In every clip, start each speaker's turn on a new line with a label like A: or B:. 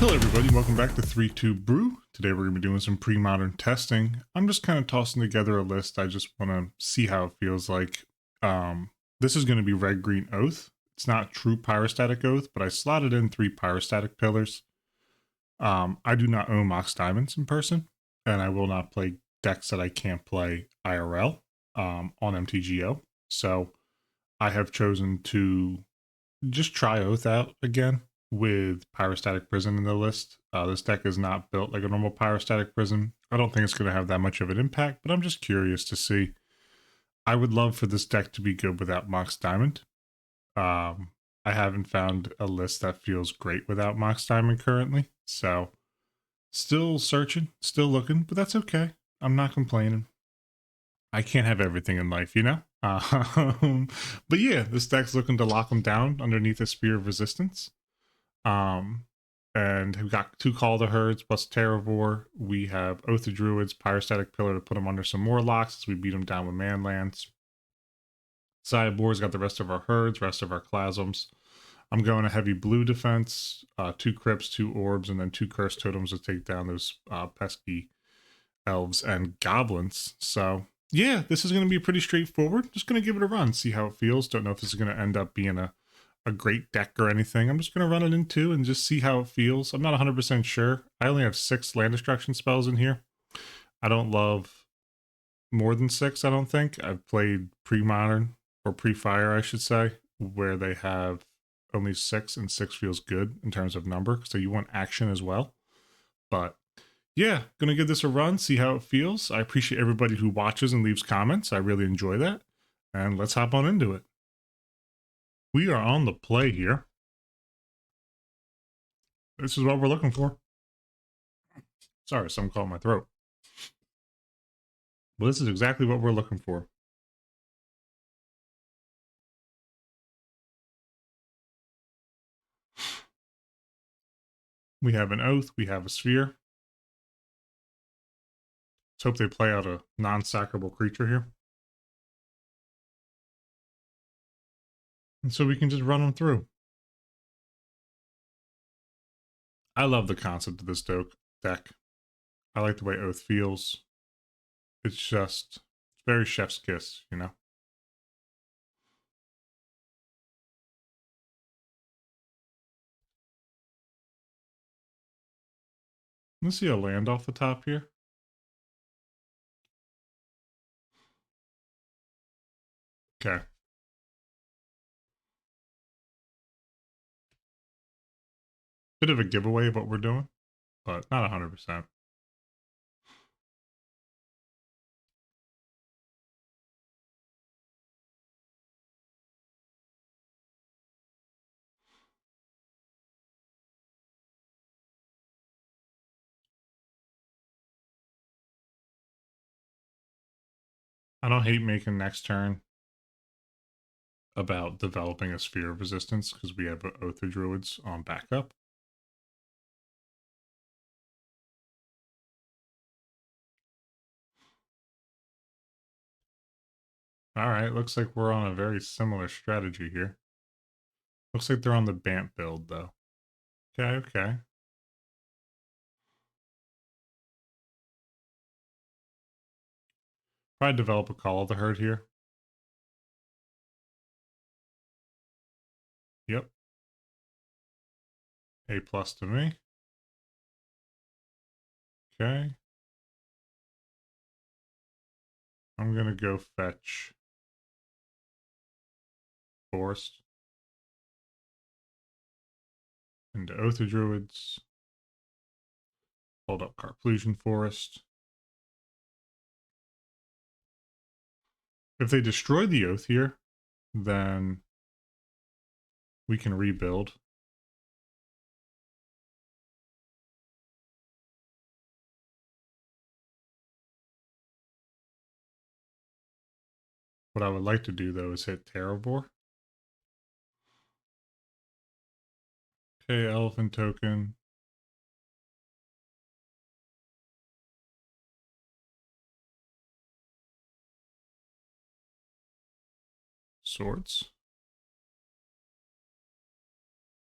A: Hello everybody, welcome back to 3-2 Brew. Today we're going to be doing some pre-modern testing. I'm just kind of tossing together a list. I just want to see how it feels like. This is going to be Red Green Oath. It's not true Pyrostatic Oath, but I slotted in 3 Pyrostatic Pillars. I do not own Mox Diamonds in person, and I will not play decks that I can't play IRL on MTGO. So I have chosen to just try Oath out again with Pyrostatic Prison in the list. This deck is not built like a normal Pyrostatic Prison. I don't think it's going to have that much of an impact, but I'm just curious to see. I would love for this deck to be good without Mox Diamond. I haven't found a list that feels great without Mox Diamond currently, so still searching, still looking, but that's okay. I'm not complaining. I can't have everything in life, you know? But yeah, this deck's looking to lock them down underneath a Spear of Resistance. Um, and we've got 2 Call the Herds plus Terravore. We have Oath of Druids, Pyrostatic Pillar to put them under some more locks as we beat them down with Manlands. Sideboard's got the rest of our Herds, rest of our Clasms. I'm going a heavy blue defense, 2 Crypts, 2 Orbs, and then 2 Curse Totems to take down those pesky Elves and Goblins. So yeah, this is going to be pretty straightforward. Just going to give it a run, see how it feels. Don't know if this is going to end up being a great deck or anything. I'm just going to run it into and just see how it feels. I'm not 100% sure. I only have 6 land destruction spells in here. I don't love more than 6, I don't think. I've played pre-modern, or pre-fire, I should say, where they have only 6, and 6 feels good in terms of number. So you want action as well. But yeah, gonna give this a run, see how it feels. I appreciate everybody who watches and leaves comments. I really enjoy that. And let's hop on into it. We are on the play here. This is what we're looking for. Sorry, something caught my throat. But this is exactly what we're looking for. We have an Oath, we have a Sphere. Let's hope they play out a non-sackable creature here. And so we can just run them through. I love the concept of this deck. I like the way Oath feels. It's just very chef's kiss, you know? Let's see a land off the top here. Okay. Bit of a giveaway of what we're doing, but not 100%. I don't hate making next turn about developing a Sphere of Resistance because we have Oath of Druids on backup. Alright, looks like we're on a very similar strategy here. Looks like they're on the Bant build, though. Okay. Probably develop a Call of the Herd here. Yep. A plus to me. Okay. I'm gonna go fetch Forest into Oath of Druids. Hold up Carplusion Forest. If they destroy the Oath here, then we can rebuild. What I would like to do, though, is hit Terravore. Okay, Elephant Token. Swords.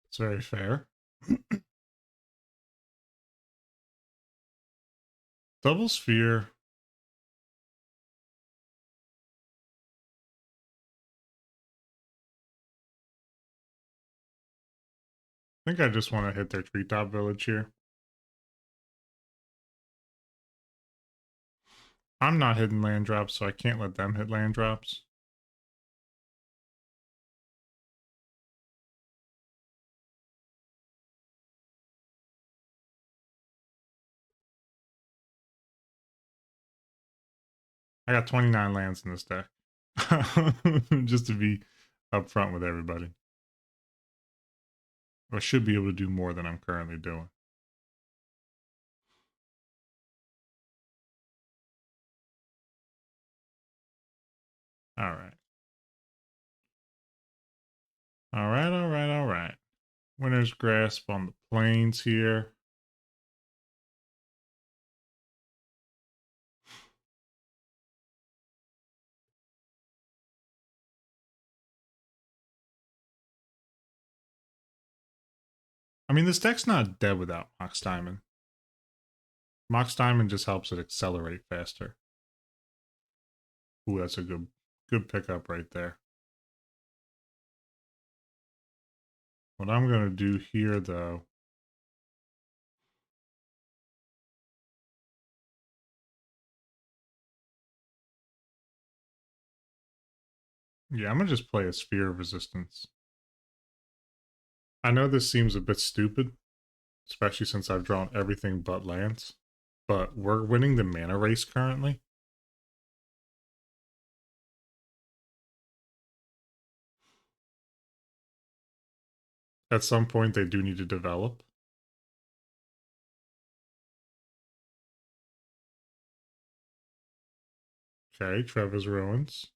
A: It's very fair. Double sphere. I think I just want to hit their treetop village here. I'm not hitting land drops, so I can't let them hit land drops. I got 29 lands in this deck. Just to be upfront with everybody. I should be able to do more than I'm currently doing. All right. All right, all right, all right. Winner's Grasp on the plains here. I mean, this deck's not dead without Mox Diamond. Mox Diamond just helps it accelerate faster. Ooh, that's a good pickup right there. What I'm going to do here, though, yeah, I'm going to just play a Sphere of Resistance. I know this seems a bit stupid, especially since I've drawn everything but lands, but we're winning the mana race currently. At some point, they do need to develop. Okay, Trevor's Ruins.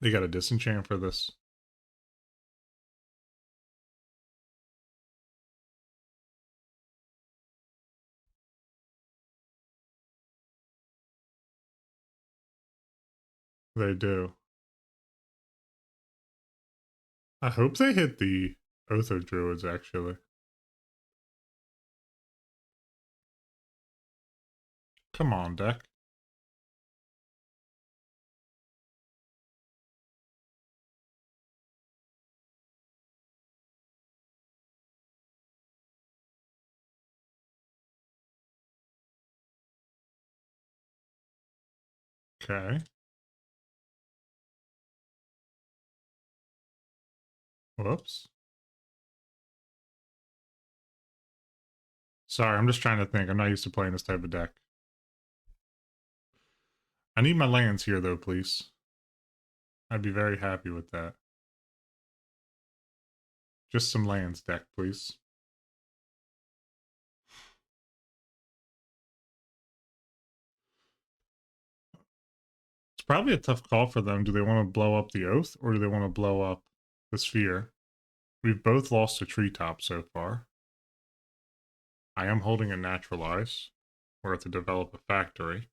A: They got a disenchant for this. They do. I hope they hit the Oath of Druids, actually. Come on, deck. Okay. Whoops. Sorry, I'm just trying to think. I'm not used to playing this type of deck. I need my lands here, though, please. I'd be very happy with that. Just some lands, deck, please. It's probably a tough call for them. Do they want to blow up the Oath, or do they want to blow up the Sphere? We've both lost a treetop so far. I am holding a Naturalize. We're to develop a factory.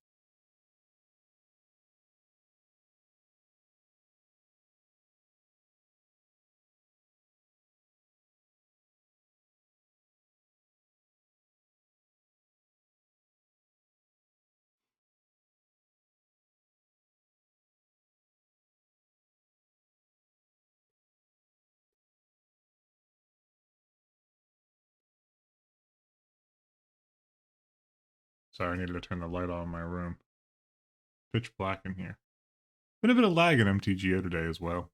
A: Sorry, I needed to turn the light on in my room. Pitch black in here. Been a bit of lag in MTGO today as well.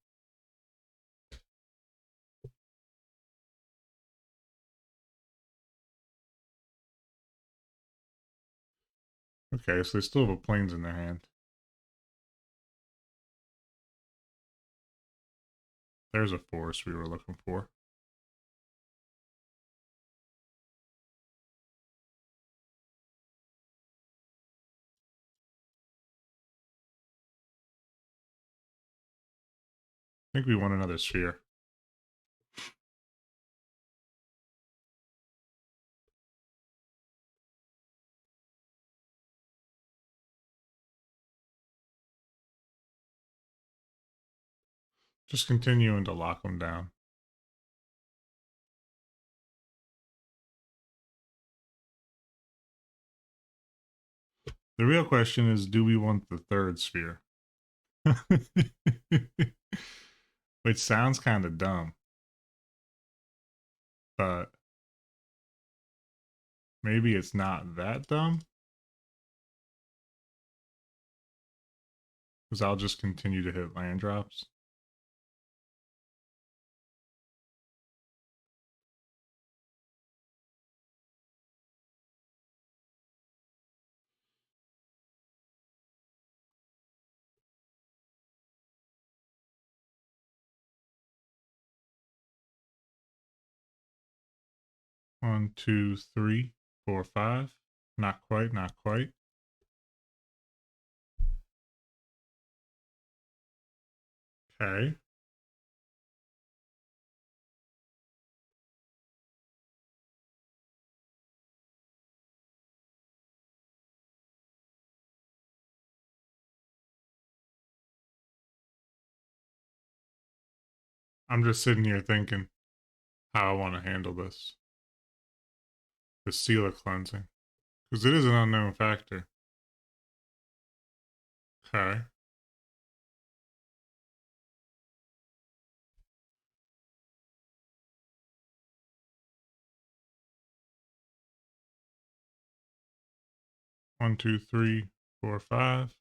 A: Okay, so they still have a plains in their hand. There's a forest we were looking for. I think we want another sphere. Just continuing to lock them down. The real question is, do we want the third sphere? Which sounds kind of dumb, but maybe it's not that dumb. Because I'll just continue to hit land drops. One, two, three, four, five. Not quite, not quite. Okay. I'm just sitting here thinking how I want to handle this. The sealer cleansing. Because it is an unknown factor. Okay. One, two, three, four, five.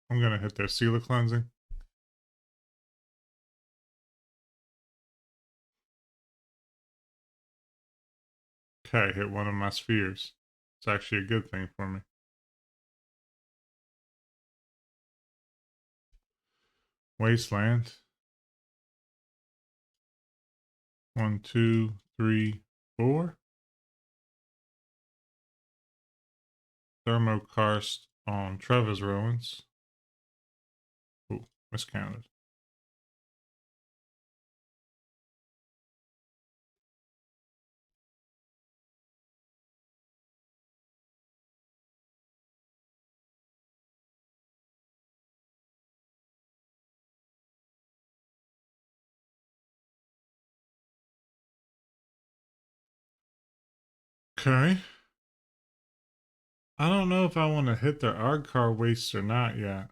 A: I'm going to hit their sealer cleansing. Okay, hit one of my spheres. It's actually a good thing for me. Wasteland. One, two, three, four. Thermokarst on Trevor's ruins. Ooh, miscounted. Okay. I don't know if I want to hit their Ardcar wastes or not yet.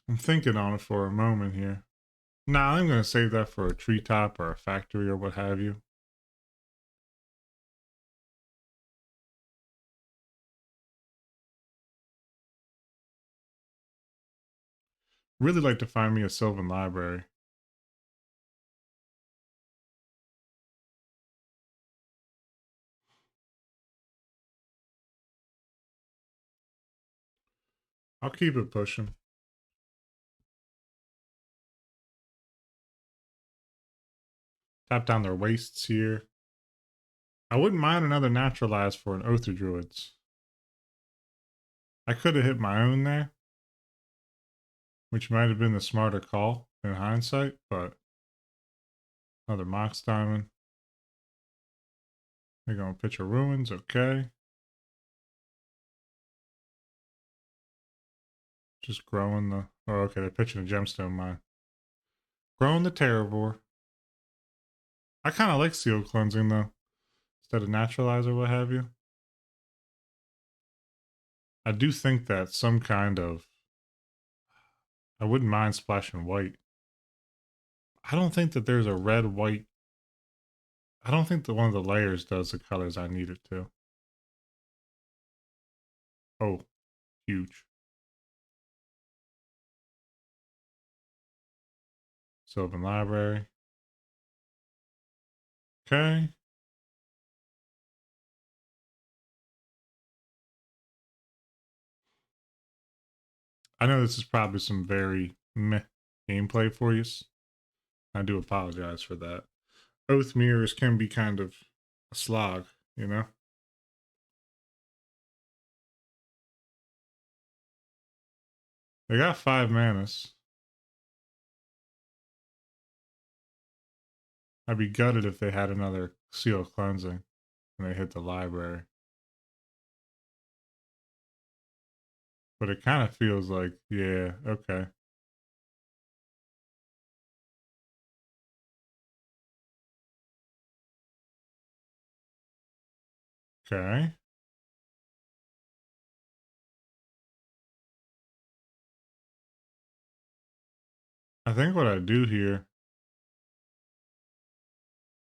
A: I'm thinking on it for a moment here. Nah, I'm going to save that for a treetop or a factory or what have you. Really like to find me a Sylvan library. I'll keep it pushing. Tap down their wastes here. I wouldn't mind another naturalize for an Oath of Druids. I could have hit my own there, which might have been the smarter call in hindsight, but another Mox Diamond. They're going to pitch a Ruins, okay. Just growing the... Oh, okay, they're pitching a Gemstone Mine. Growing the Terravore. I kind of like Seal Cleansing, though. Instead of Naturalize or what have you. I do think that some kind of... I wouldn't mind splashing white. I don't think that there's a red-white... I don't think that one of the layers does the colors I need it to. Oh, huge. Sylvan Library. Okay. I know this is probably some very meh gameplay for you. I do apologize for that. Oath mirrors can be kind of a slog, you know? They got 5 manas. I'd be gutted if they had another Seal of Cleansing and they hit the library. But it kind of feels like, yeah, okay. Okay. I think what I do here,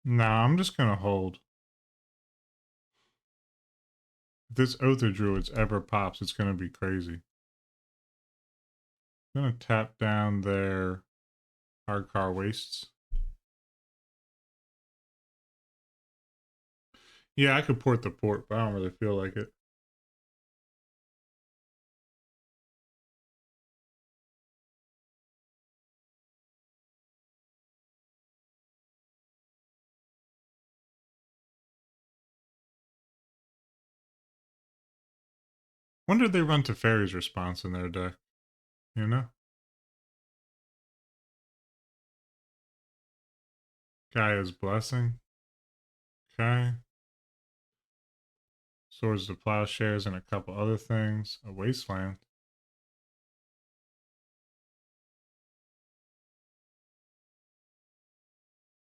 A: nah, I'm just gonna hold. If this Other Druids ever pops, it's gonna be crazy. I'm gonna tap down their Hardcore Wastes. Yeah, I could port the port, but I don't really feel like it. When did they run Teferi's response in their deck? You know? Gaia's Blessing. Okay. Swords to Plowshares and a couple other things. A Wasteland.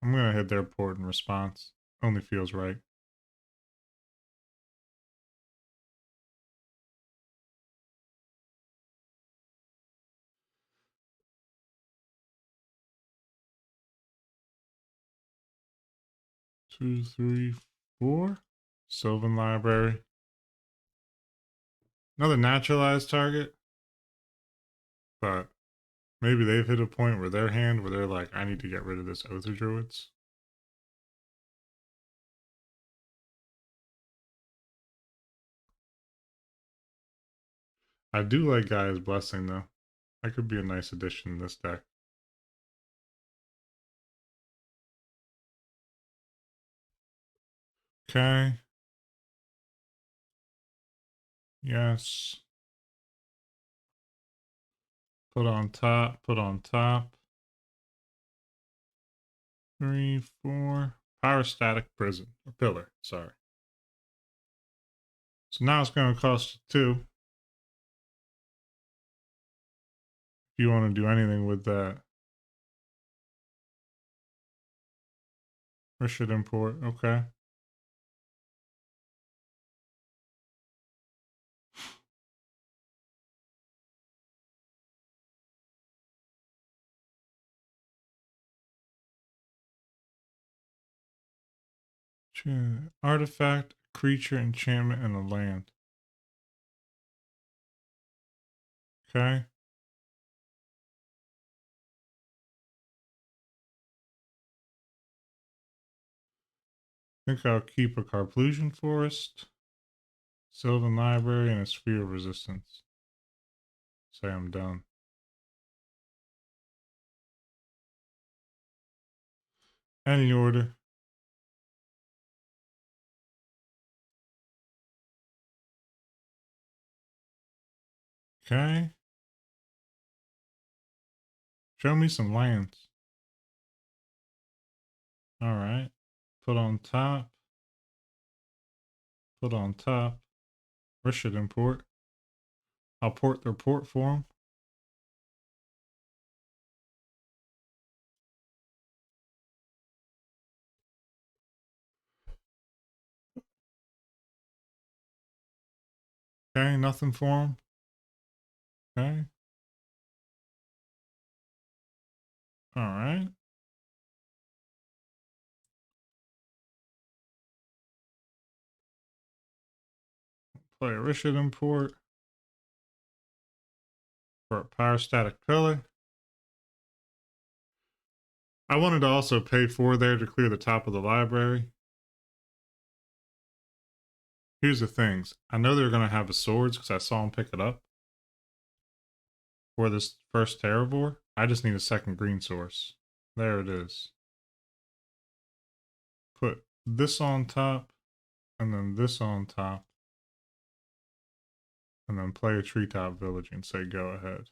A: I'm gonna hit their port in response. Only feels right. Two, three, four. Sylvan Library. Another naturalized target. But maybe they've hit a point where their hand where they're like, I need to get rid of this Other Druids. I do like Gaia's Blessing though. That could be a nice addition in this deck. Okay. Yes. Put on top. Put on top. Three, four. Power Static Prison. Or Pillar. Sorry. So now it's going to cost you two. If you want to do anything with that. Or should import. Okay. Artifact, creature, enchantment, and a land. Okay. I think I'll keep a Carplusion Forest, Sylvan Library, and a Sphere of Resistance. Say I'm done. Any order. Okay. Show me some lands. All right. Put on top. Put on top. Where should import? I'll port their port for them. Okay, nothing for them. Okay. All right. Play a Rishid import for a Power Static Pillar. I wanted to also pay 4 there to clear the top of the library. Here's the things. I know they're going to have a swords because I saw them pick it up. For this first Terravore, I just need a second green source. There it is. Put this on top, and then this on top, and then play a Treetop Village and say go ahead.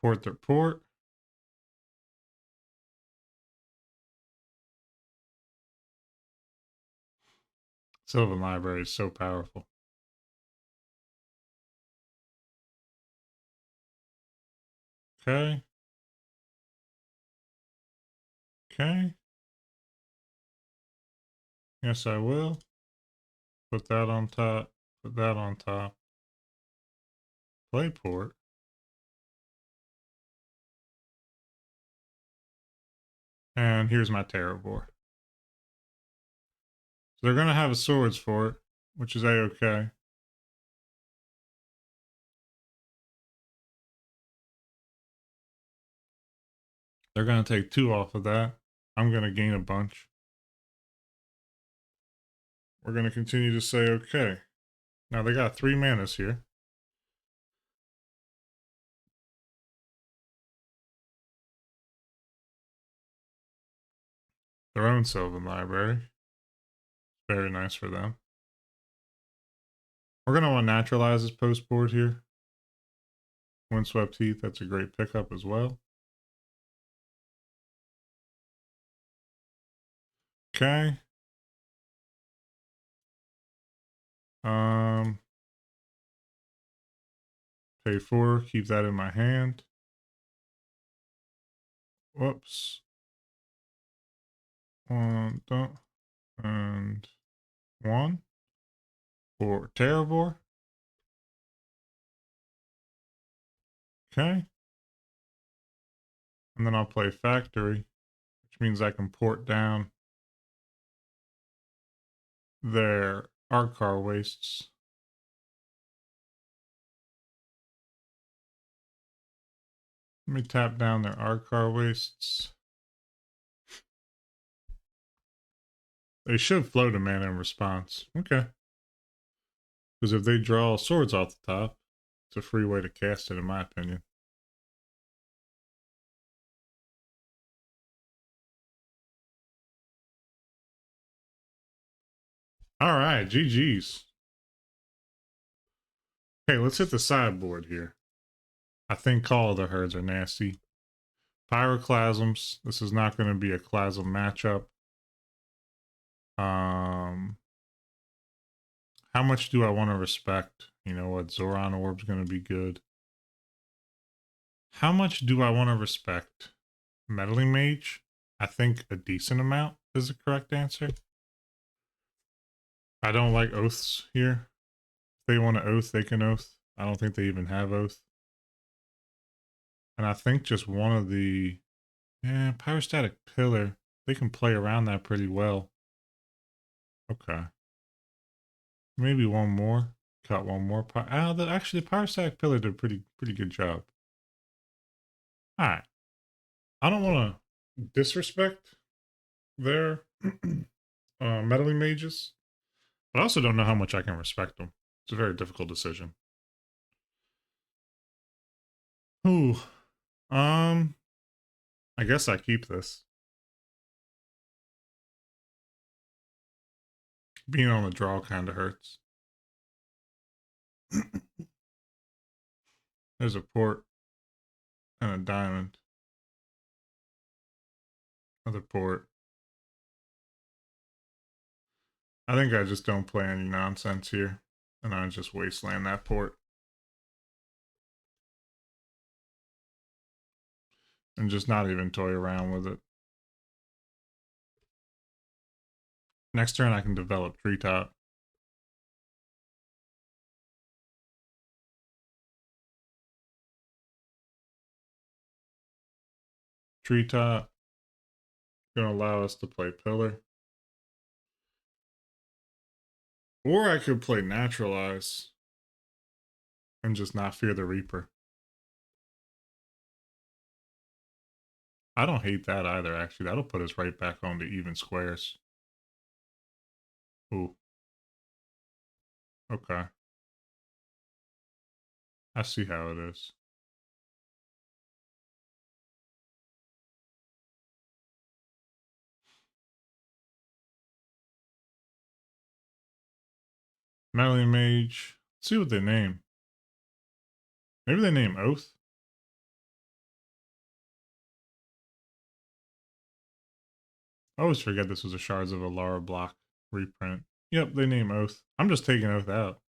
A: Port their port. Sylvan Library is so powerful. Okay. Okay. Yes, I will. Put that on top. Put that on top. Play port. And here's my Terravore. So they're going to have a swords for it, which is A-okay. They're going to take 2 off of that. I'm going to gain a bunch. We're going to continue to say okay. Now they got 3 manas here. Their own Sylvan Library. Very nice for them. We're going to want Naturalize this post board here. Windswept Heath, that's a great pickup as well. Okay. Pay 4, keep that in my hand. Whoops. 1, and 1 for Terravore. Okay. And then I'll play Factory, which means I can port down their Arkar Wastes. Let me tap down their Arkar Wastes. They should float a mana in response. Okay. Because if they draw swords off the top, it's a free way to cast it, in my opinion. All right, GG's. Okay, let's hit the sideboard here. I think Call of the Herds are nasty. Pyroclasms. This is not going to be a Clasm matchup. How much do I want to respect? You know what? Zoran Orb's going to be good. How much do I want to respect? Meddling Mage? I think a decent amount is the correct answer. I don't like oaths here. If they want to oath, they can oath. I don't think they even have oath. And I think just one of the... Yeah, Pyrostatic Pillar. They can play around that pretty well. Okay. Maybe one more. Cut one more. Actually, the Pyrostatic Pillar did a pretty good job. Alright. I don't want to disrespect their meddling mages, but I also don't know how much I can respect them. It's a very difficult decision. Ooh. I guess I keep this. Being on the draw kind of hurts. There's a port and a diamond. Another port. I think I just don't play any nonsense here. And I just wasteland that port. And just not even toy around with it. Next turn I can develop Treetop. Treetop. Gonna allow us to play Pillar. Or I could play Naturalize. And just not fear the Reaper. I don't hate that either, actually. That'll put us right back on to even squares. Ooh. Okay. I see how it is. Melee Mage. Let's see what they name. Maybe they name Oath. I always forget this was a Shards of Alara block reprint. Yep, they name Oath. I'm just taking Oath out.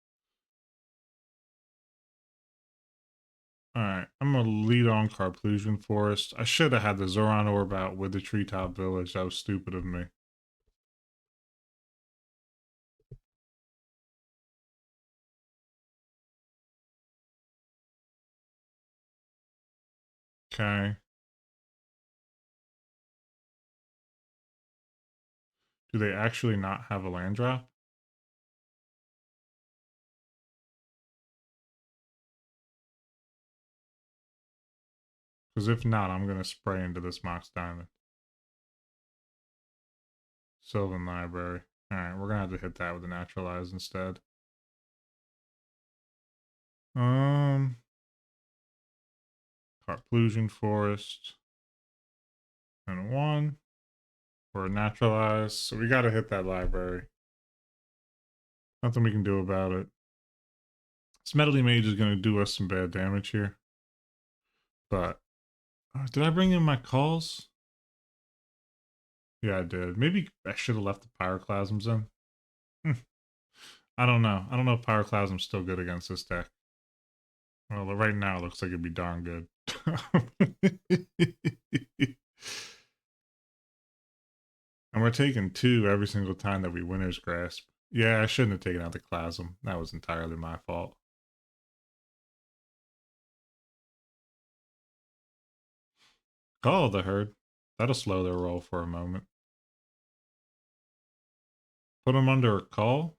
A: Alright, I'm gonna lead on Carplusion Forest. I should have had the Zoran Orb out with the Treetop Village. That was stupid of me. Okay. Do they actually not have a land drop? Because if not, I'm gonna spray into this Mox Diamond. Sylvan Library. Alright, we're gonna have to hit that with a Naturalize instead. Um, Carplusion Forest. And one. Or Naturalize. So we gotta hit that library. Nothing we can do about it. This Medley Mage is gonna do us some bad damage here. But, did I bring in my calls? Yeah, I did. Maybe I should have left the Pyroclasms in. I don't know. I don't know if Pyroclasm's still good against this deck. Well, right now it looks like it'd be darn good. And we're taking 2 every single time that we Winter's Grasp. Yeah, I shouldn't have taken out the Clasm. That was entirely my fault. Call the Herd. That'll slow their roll for a moment. Put them under a call?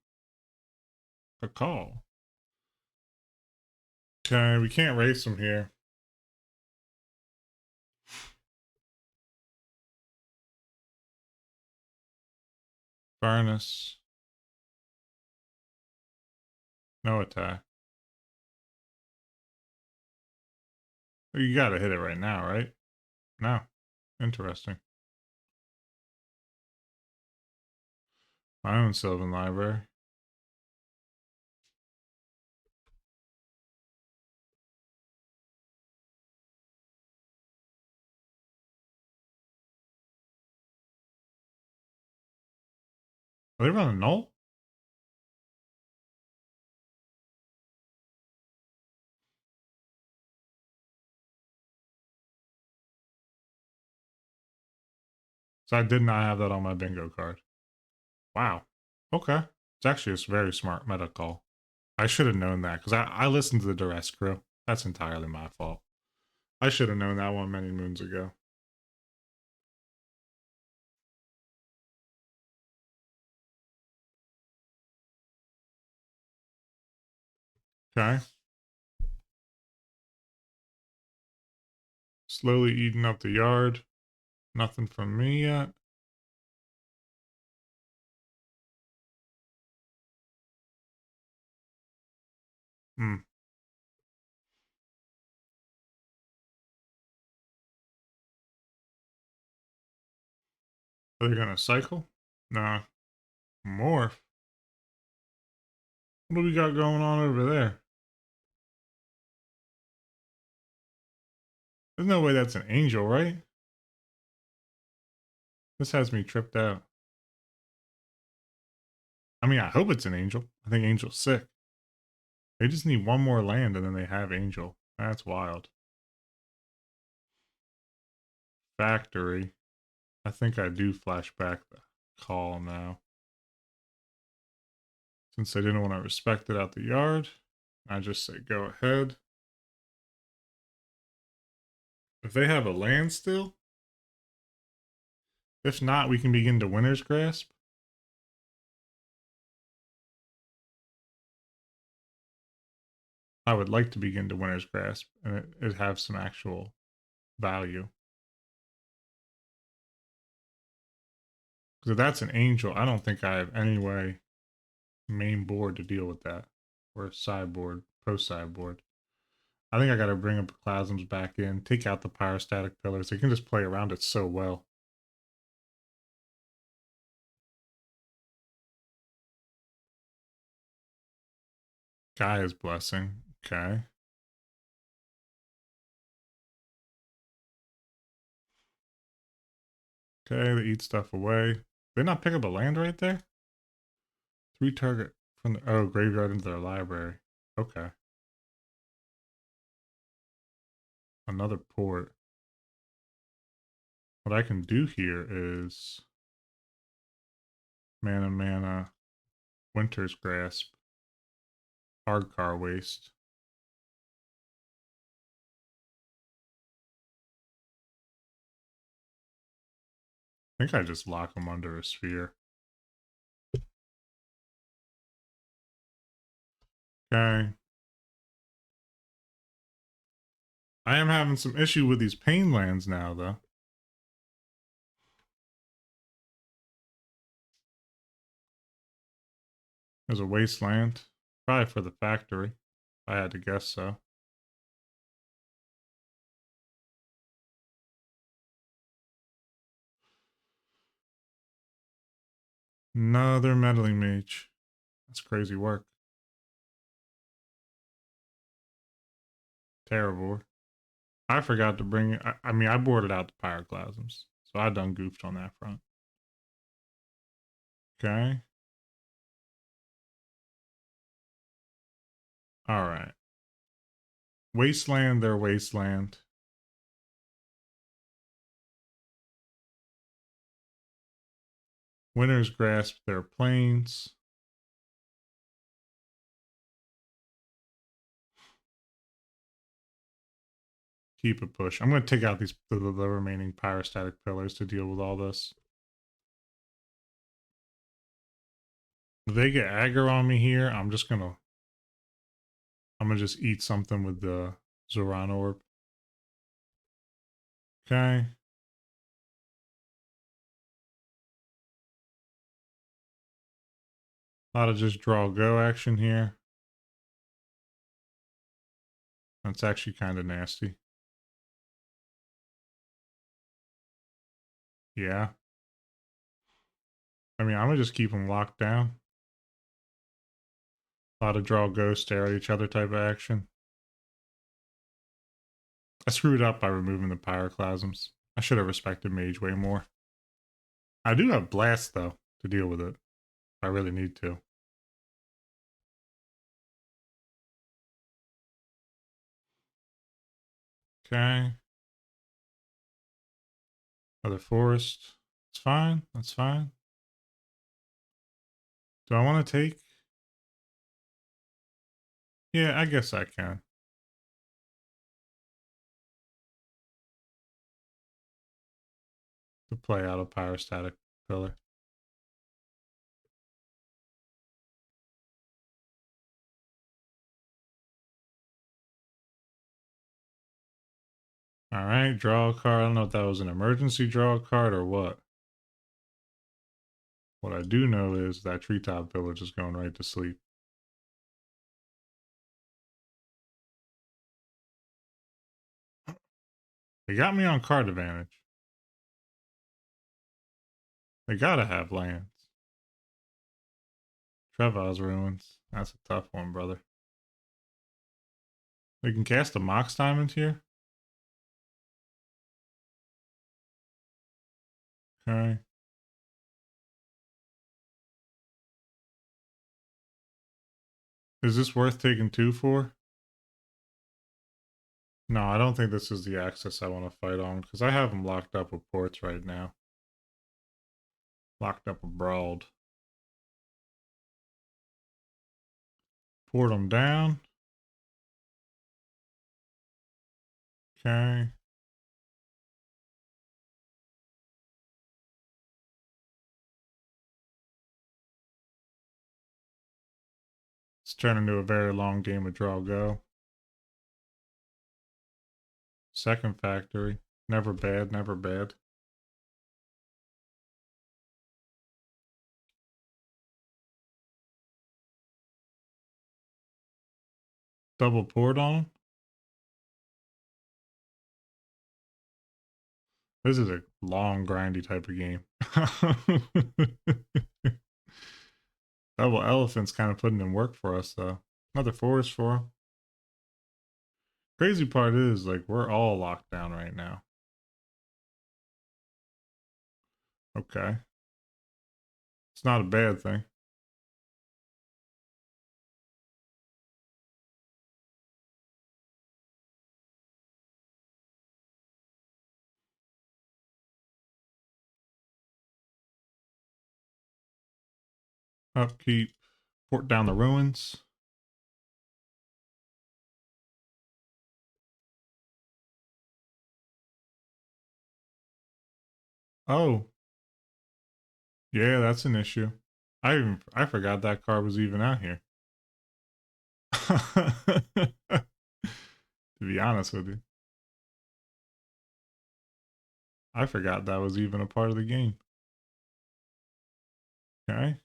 A: A call. Okay, we can't race them here. Furnace. No attack. You gotta hit it right now, right? No. Interesting. My own Sylvan Library. Are they running null? So I did not have that on my bingo card. Wow. Okay. It's actually a very smart meta call. I should have known that because I listened to the Duress crew. That's entirely my fault. I should have known that one many moons ago. Okay. Slowly eating up the yard. Nothing from me yet. Hmm. Are they gonna cycle? Nah. Morph. What do we got going on over there? There's no way that's an angel, right? This has me tripped out. I mean, I hope it's an angel. I think Angel's sick. They just need one more land and then they have Angel. That's wild. Factory. I think I do flash back the call now. Since I didn't want to respect it out the yard, I just say go ahead. If they have a land still, if not, we can begin to Winter's Grasp. I would like to begin to Winter's Grasp and it have some actual value. Because if that's an angel, I don't think I have any way main board to deal with that. Or sideboard, post sideboard. I think I gotta bring up the Plasms back in, take out the Pyrostatic Pillars. They can just play around it so well. Gaia's Blessing. Okay. Okay, they eat stuff away. They not pick up a land right there? 3 target from the graveyard into their library. Okay. Another port. What I can do here is mana, Winter's Grasp, Hard Car Waste. I think I just lock them under a sphere. Okay. I am having some issue with these pain lands now, though. There's a wasteland. Probably for the factory. If I had to guess so. Another meddling mage. That's crazy work. Terrible. I forgot to bring. I mean, I boarded out the pyroclasms, so I done goofed on that front. Okay. All right. Wasteland, their wasteland. Winter's Grasp, their plains. Keep a push. I'm going to take out the remaining pyrostatic pillars to deal with all this. If they get aggro on me here, I'm gonna just eat something with the Zoran orb. Okay. A lot of just draw go action here. That's actually kind of nasty. Yeah. I mean, I'm gonna just keep them locked down. A lot of draw go, stare at each other type of action. I screwed up by removing the pyroclasms. I should have respected mage way more. I do have blast though to deal with it. I really need to. Okay. Other forest. It's fine. That's fine. Do I want to take? Yeah, I guess I can. To play out a pyrostatic pillar. Alright, draw a card. I don't know if that was an emergency draw card or what. What I do know is that treetop village is going right to sleep. They got me on card advantage. They gotta have lands. Trevor's Ruins. That's a tough one, brother. They can cast a Mox Diamond here. Okay. Is this worth taking 2 for? No, I don't think this is the axis I want to fight on because I have them locked up with ports right now. Locked up abroad. Port them down. Okay. It's turned into a very long game of draw go. Second factory. Never bad, never bad. Double port on them. This is a long, grindy type of game. Double elephant's kind of putting in work for us, though. Another forest for him. Crazy part is, like, we're all locked down right now. Okay. It's not a bad thing. Upkeep. Port down the ruins. Oh, yeah, that's an issue. I forgot that card was even out here. To be honest with you, I forgot that was even a part of the game. Okay.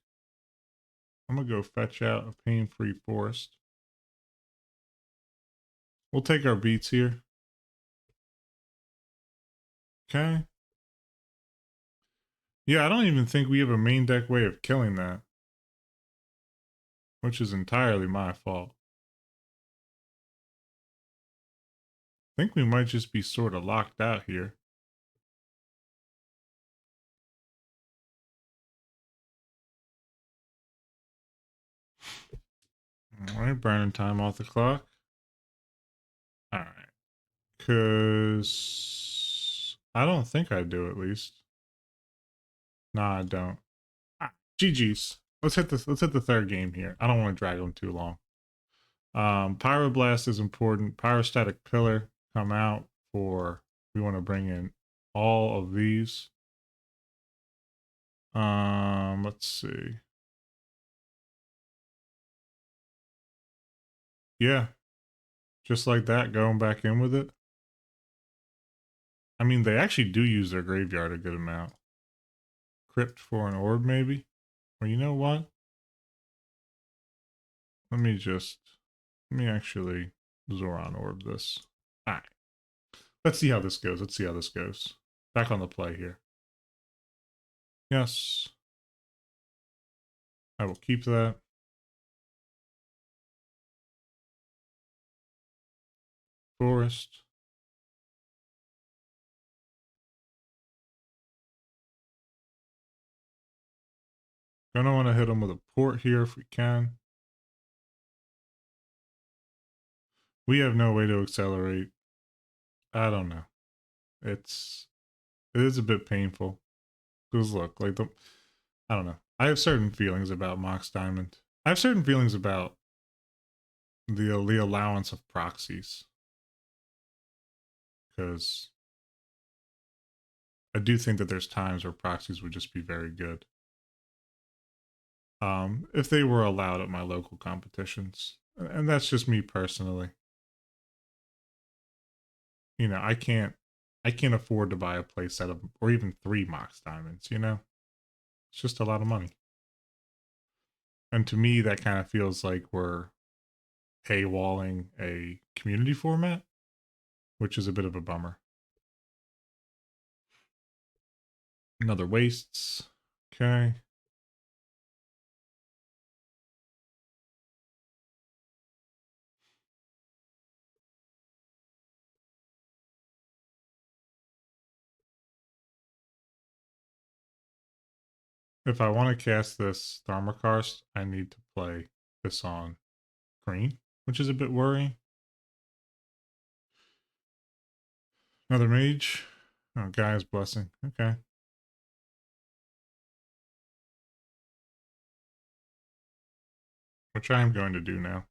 A: I'm gonna go fetch out a pain-free forest. We'll take our beats here. Okay. Yeah, I don't even think we have a main deck way of killing that, which is entirely my fault. I think we might just be sort of locked out here. All right, burning time off the clock. All right. Because I don't think I do, at least. Nah, I don't. GG's. Let's hit the third game here. I don't want to drag them too long. Pyroblast is important. Pyrostatic Pillar come out for, we want to bring in all of these. Let's see. Yeah, just like that, going back in with it. I mean, they actually do use their graveyard a good amount. Crypt for an orb, maybe? Or you know what? Let me actually Zoran orb this. Alright. Let's see how this goes. Let's see how this goes. Back on the play here. Yes. I will keep that. Forest. Gonna want to hit him with a port here if we can. We have no way to accelerate. I don't know. It is a bit painful. Because look, like I don't know. I have certain feelings about Mox Diamond. I have certain feelings about the allowance of proxies. Because I do think that there's times where proxies would just be very good. If they were allowed at my local competitions. And that's just me personally. You know, I can't afford to buy a playset of, or even 3 Mox Diamonds, you know? It's just a lot of money. And to me, that kind of feels like we're paywalling a community format, which is a bit of a bummer. Another wastes. Okay. If I want to cast this Thermokarst, I need to play this on green, which is a bit worrying. Another mage. Oh, Guy's Blessing. Okay. Which I am going to do now.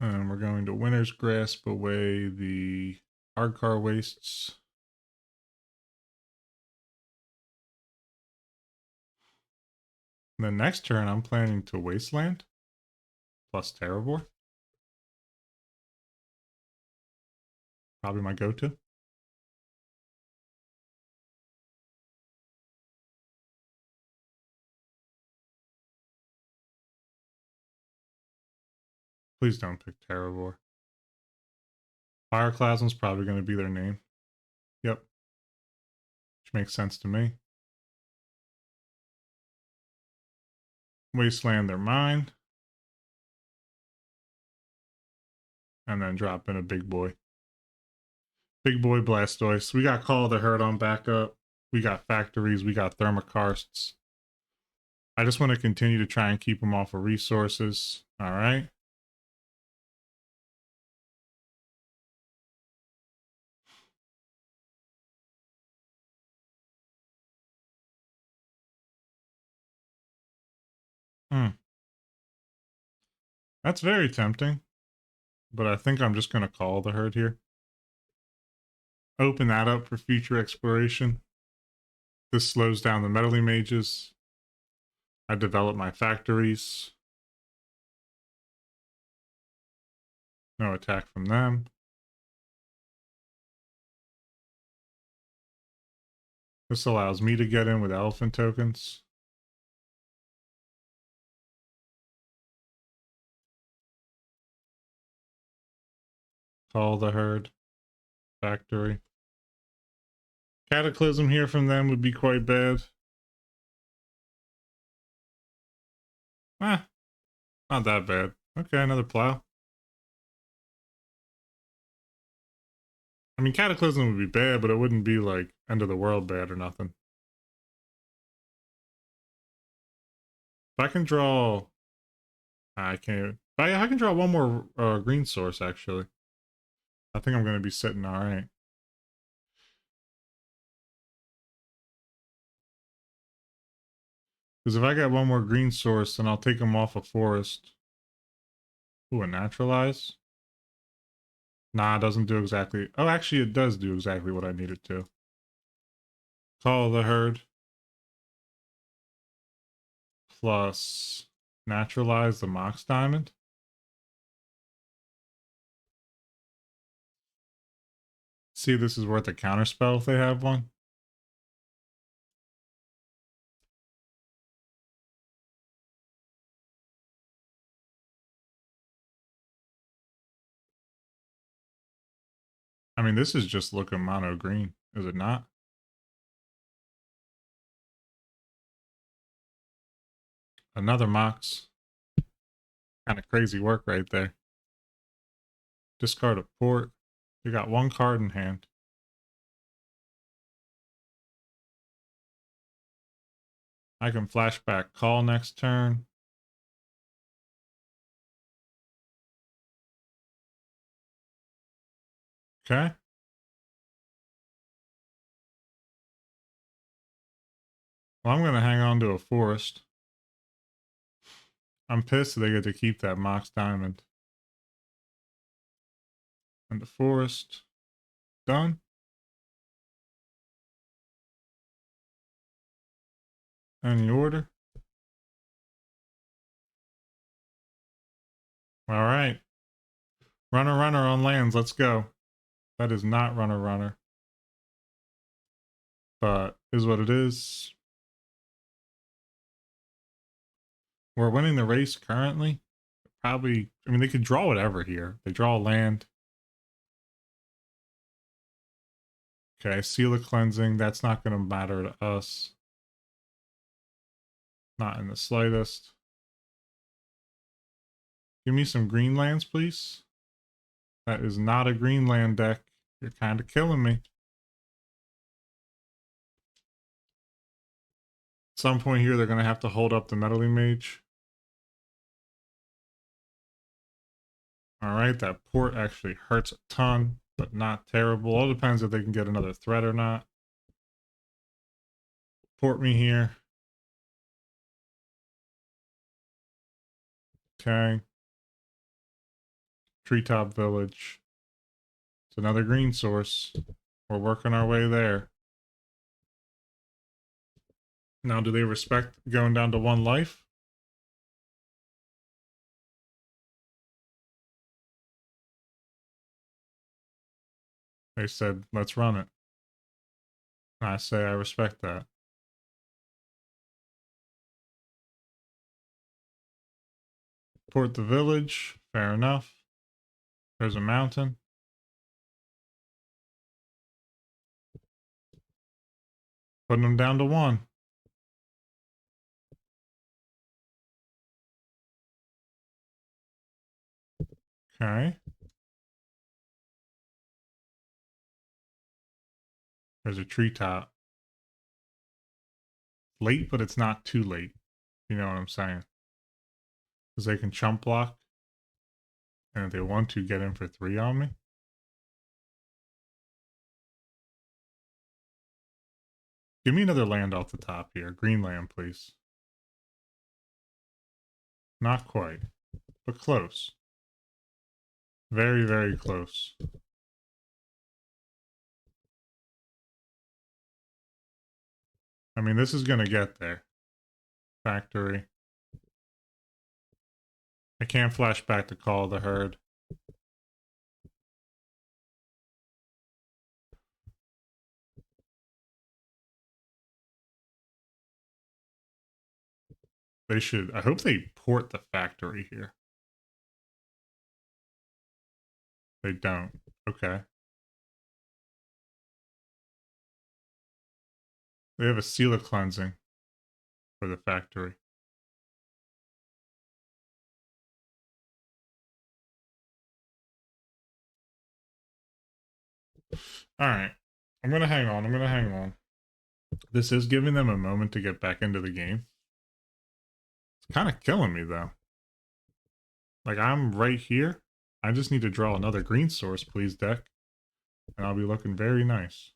A: And we're going to Winter's Grasp away the Hardcar Wastes. And the next turn, I'm planning to Wasteland plus Terravor. Probably my go-to. Please don't pick Terravor. Fireclasm's probably going to be their name. Yep. Which makes sense to me. Wasteland their mine. And then drop in a big boy. Big boy Blastoise. We got Call of the Herd on backup. We got Factories. We got Thermokarsts. I just want to continue to try and keep them off of resources. All right. Hmm. That's very tempting, but I think I'm just going to call the herd here. Open that up for future exploration. This slows down the meddling mages. I develop my factories. No attack from them. This allows me to get in with elephant tokens. Call the herd. Factory. Cataclysm here from them would be quite bad. Ah, not that bad. Okay, another plow. I mean, Cataclysm would be bad, but it wouldn't be like end of the world bad or nothing. If I can draw... I can't... I can draw one more green source, actually. I think I'm going to be sitting alright. Because if I get one more green source, then I'll take them off a forest. Ooh, a naturalize? Nah, it doesn't do exactly... Oh, actually, it does do exactly what I need it to. Call the herd. Plus naturalize the Mox Diamond. See if this is worth a counterspell if they have one. I mean, this is just looking mono green, is it not? Another Mox. Kind of crazy work right there. Discard a port. You got one card in hand. I can flashback call next turn. Okay. Well, I'm going to hang on to a forest. I'm pissed that they get to keep that Mox Diamond. And the forest. Done. Any order? All right. Runner, runner on lands. Let's go. That is not runner, runner. But is what it is. We're winning the race currently. Probably, I mean, they could draw whatever here. They draw a land. Okay, seal of cleansing. That's not going to matter to us. Not in the slightest. Give me some green lands, please. That is not a Greenland deck. You're kind of killing me. At some point here, they're going to have to hold up the meddling mage. All right, that port actually hurts a ton, but not terrible. All depends if they can get another threat or not. Port me here. Okay. Treetop Village. It's another green source. We're working our way there. Now, do they respect going down to one life? They said, let's run it. I say I respect that. Port the village. Fair enough. There's a mountain. Putting them down to one. Okay. There's a treetop. Late, but it's not too late. You know what I'm saying? Because they can chump block. And if they want to, get in for 3 on me. Give me another land off the top here. Green land, please. Not quite, but close. Very, very close. I mean, this is going to get there. Factory. I can't flash back to call the herd. They should. I hope they port the factory here. They don't. Okay. They have a seal of cleansing for the factory. All right. I'm going to hang on. I'm going to hang on. This is giving them a moment to get back into the game. It's kind of killing me, though. Like, I'm right here. I just need to draw another green source, please, deck. And I'll be looking very nice.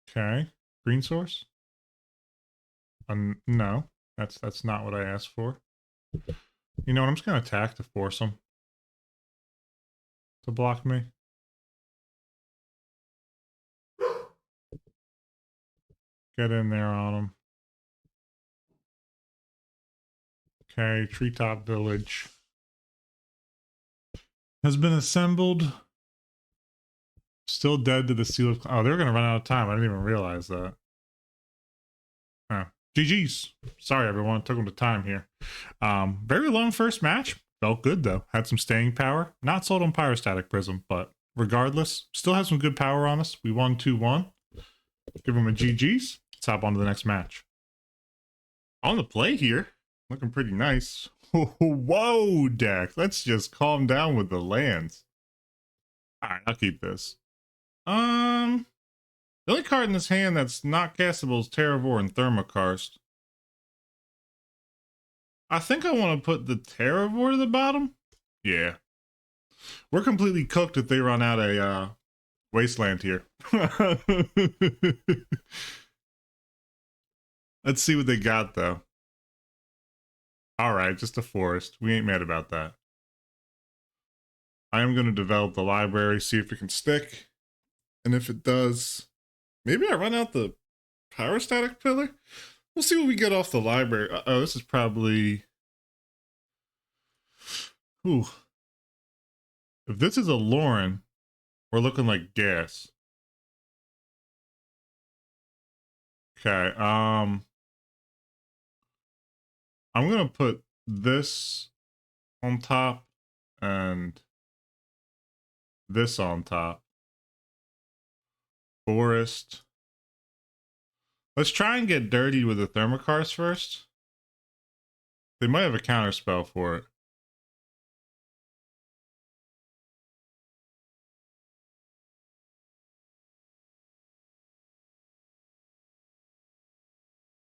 A: Okay. Green source? No. That's not what I asked for. You know what? I'm just going to attack to force them to block me. Get in there on them. Okay, Treetop Village has been assembled. Still dead to the seal of... Oh, they're going to run out of time. I didn't even realize that. Oh, GG's. Sorry, everyone. It took them the time here. Very long first match. Felt good, though. Had some staying power. Not sold on Pyrostatic Prism, but regardless, still has some good power on us. We won 2-1. Give them a GG's. Let's hop on to the next match. On the play here. Looking pretty nice. Whoa, deck. Let's just calm down with the lands. Alright, I'll keep this. The only card in this hand that's not castable is Terravore and Thermokarst. I think I want to put the Terravore to the bottom. Yeah. We're completely cooked if they run out a Wasteland here. Let's see what they got, though. Alright, just a forest. We ain't mad about that. I am going to develop the library, see if it can stick. And if it does, maybe I run out the Pyrostatic Pillar? We'll see what we get off the library. Oh, this is probably... Ooh. If this is a Lauren, we're looking like gas. Okay, I'm gonna put this on top and this on top. Forest. Let's try and get dirty with the Thermokarst first. They might have a counter spell for it.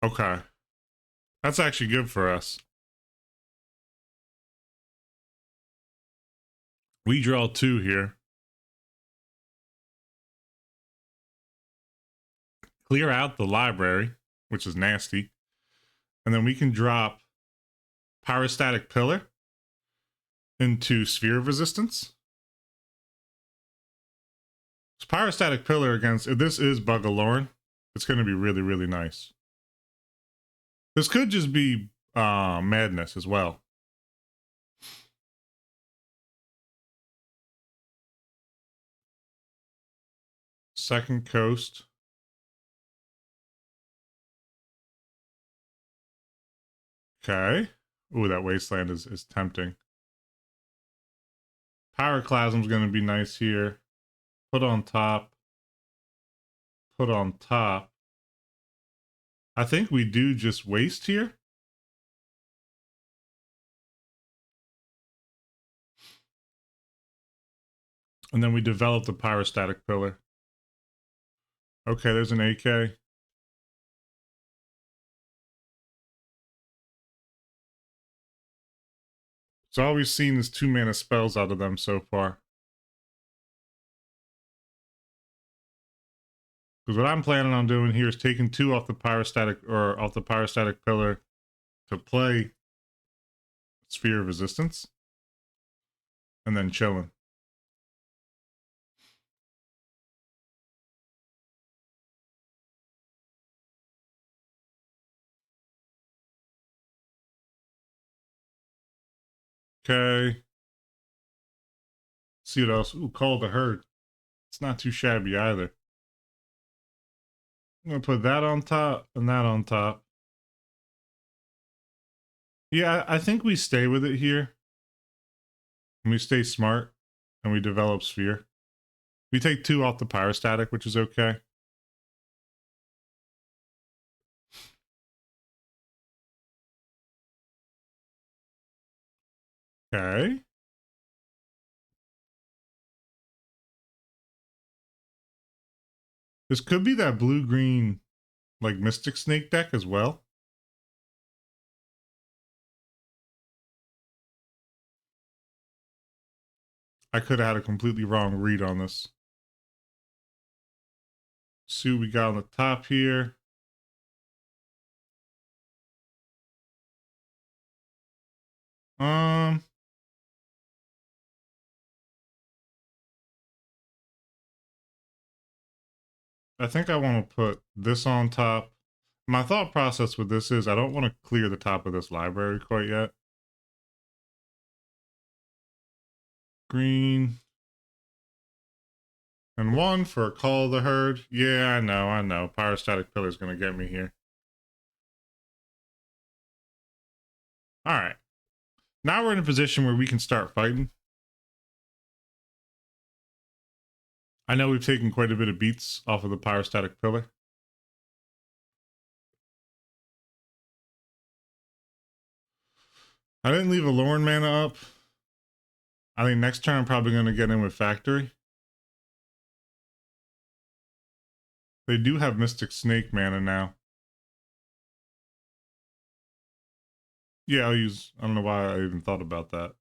A: Okay. That's actually good for us. We draw 2 here. Clear out the library, which is nasty. And then we can drop Pyrostatic Pillar into Sphere of Resistance. So Pyrostatic Pillar against... If this is Bugaloran, it's going to be really, really nice. This could just be Madness as well. Second Coast. Okay. Ooh, that Wasteland is tempting. Pyroclasm's going to be nice here. Put on top. Put on top. I think we do just waste here. And then we develop the Pyrostatic Pillar. Okay, there's an AK. So all we've seen is 2 mana spells out of them so far. Because what I'm planning on doing here is taking 2 off the pyrostatic pillar to play Sphere of Resistance, and then chilling. Okay. See what else? Ooh, Call the Herd. It's not too shabby either. I'm gonna put that on top and that on top. Yeah, I think we stay with it here. And we stay smart and we develop Sphere. We take 2 off the pyrostatic, which is okay. Okay. This could be that blue-green, like, Mystic Snake deck as well. I could have had a completely wrong read on this. See what we got on the top here. I think I want to put this on top. My thought process with this is I don't want to clear the top of this library quite yet. Green. And 1 for Call of the Herd. Yeah, I know. Pyrostatic Pillar's going to get me here. All right. Now we're in a position where we can start fighting. I know we've taken quite a bit of beats off of the Pyrostatic Pillar. I didn't leave a Lorn mana up. I think next turn I'm probably going to get in with Factory. They do have Mystic Snake mana now. Yeah, I'll use... I don't know why I even thought about that.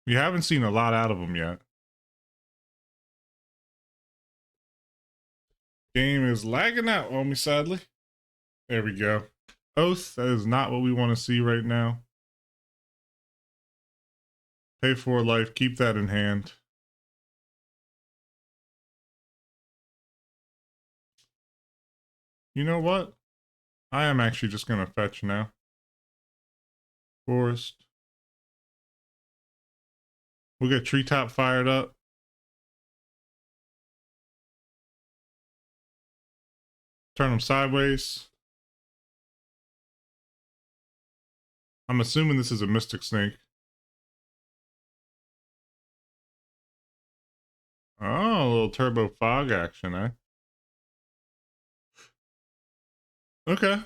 A: We haven't seen a lot out of them yet. Game is lagging out on me, sadly. There we go. Oath, that is not what we want to see right now. Pay for life, keep that in hand. You know what? I am actually just going to fetch now. Forest. We'll get Treetop fired up. Turn them sideways. I'm assuming this is a Mystic Snake. Oh, a little Turbo Fog action, eh? Okay.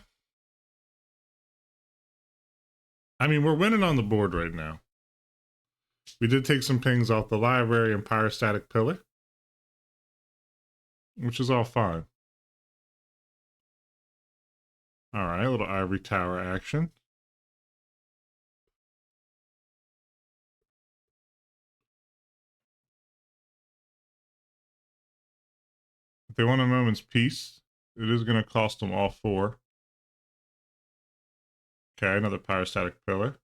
A: I mean, we're winning on the board right now. We did take some pings off the library and Pyrostatic Pillar, which is all fine. All right, a little Ivory Tower action. If they want a moment's peace, it is going to cost them all 4. Okay, another Pyrostatic Pillar.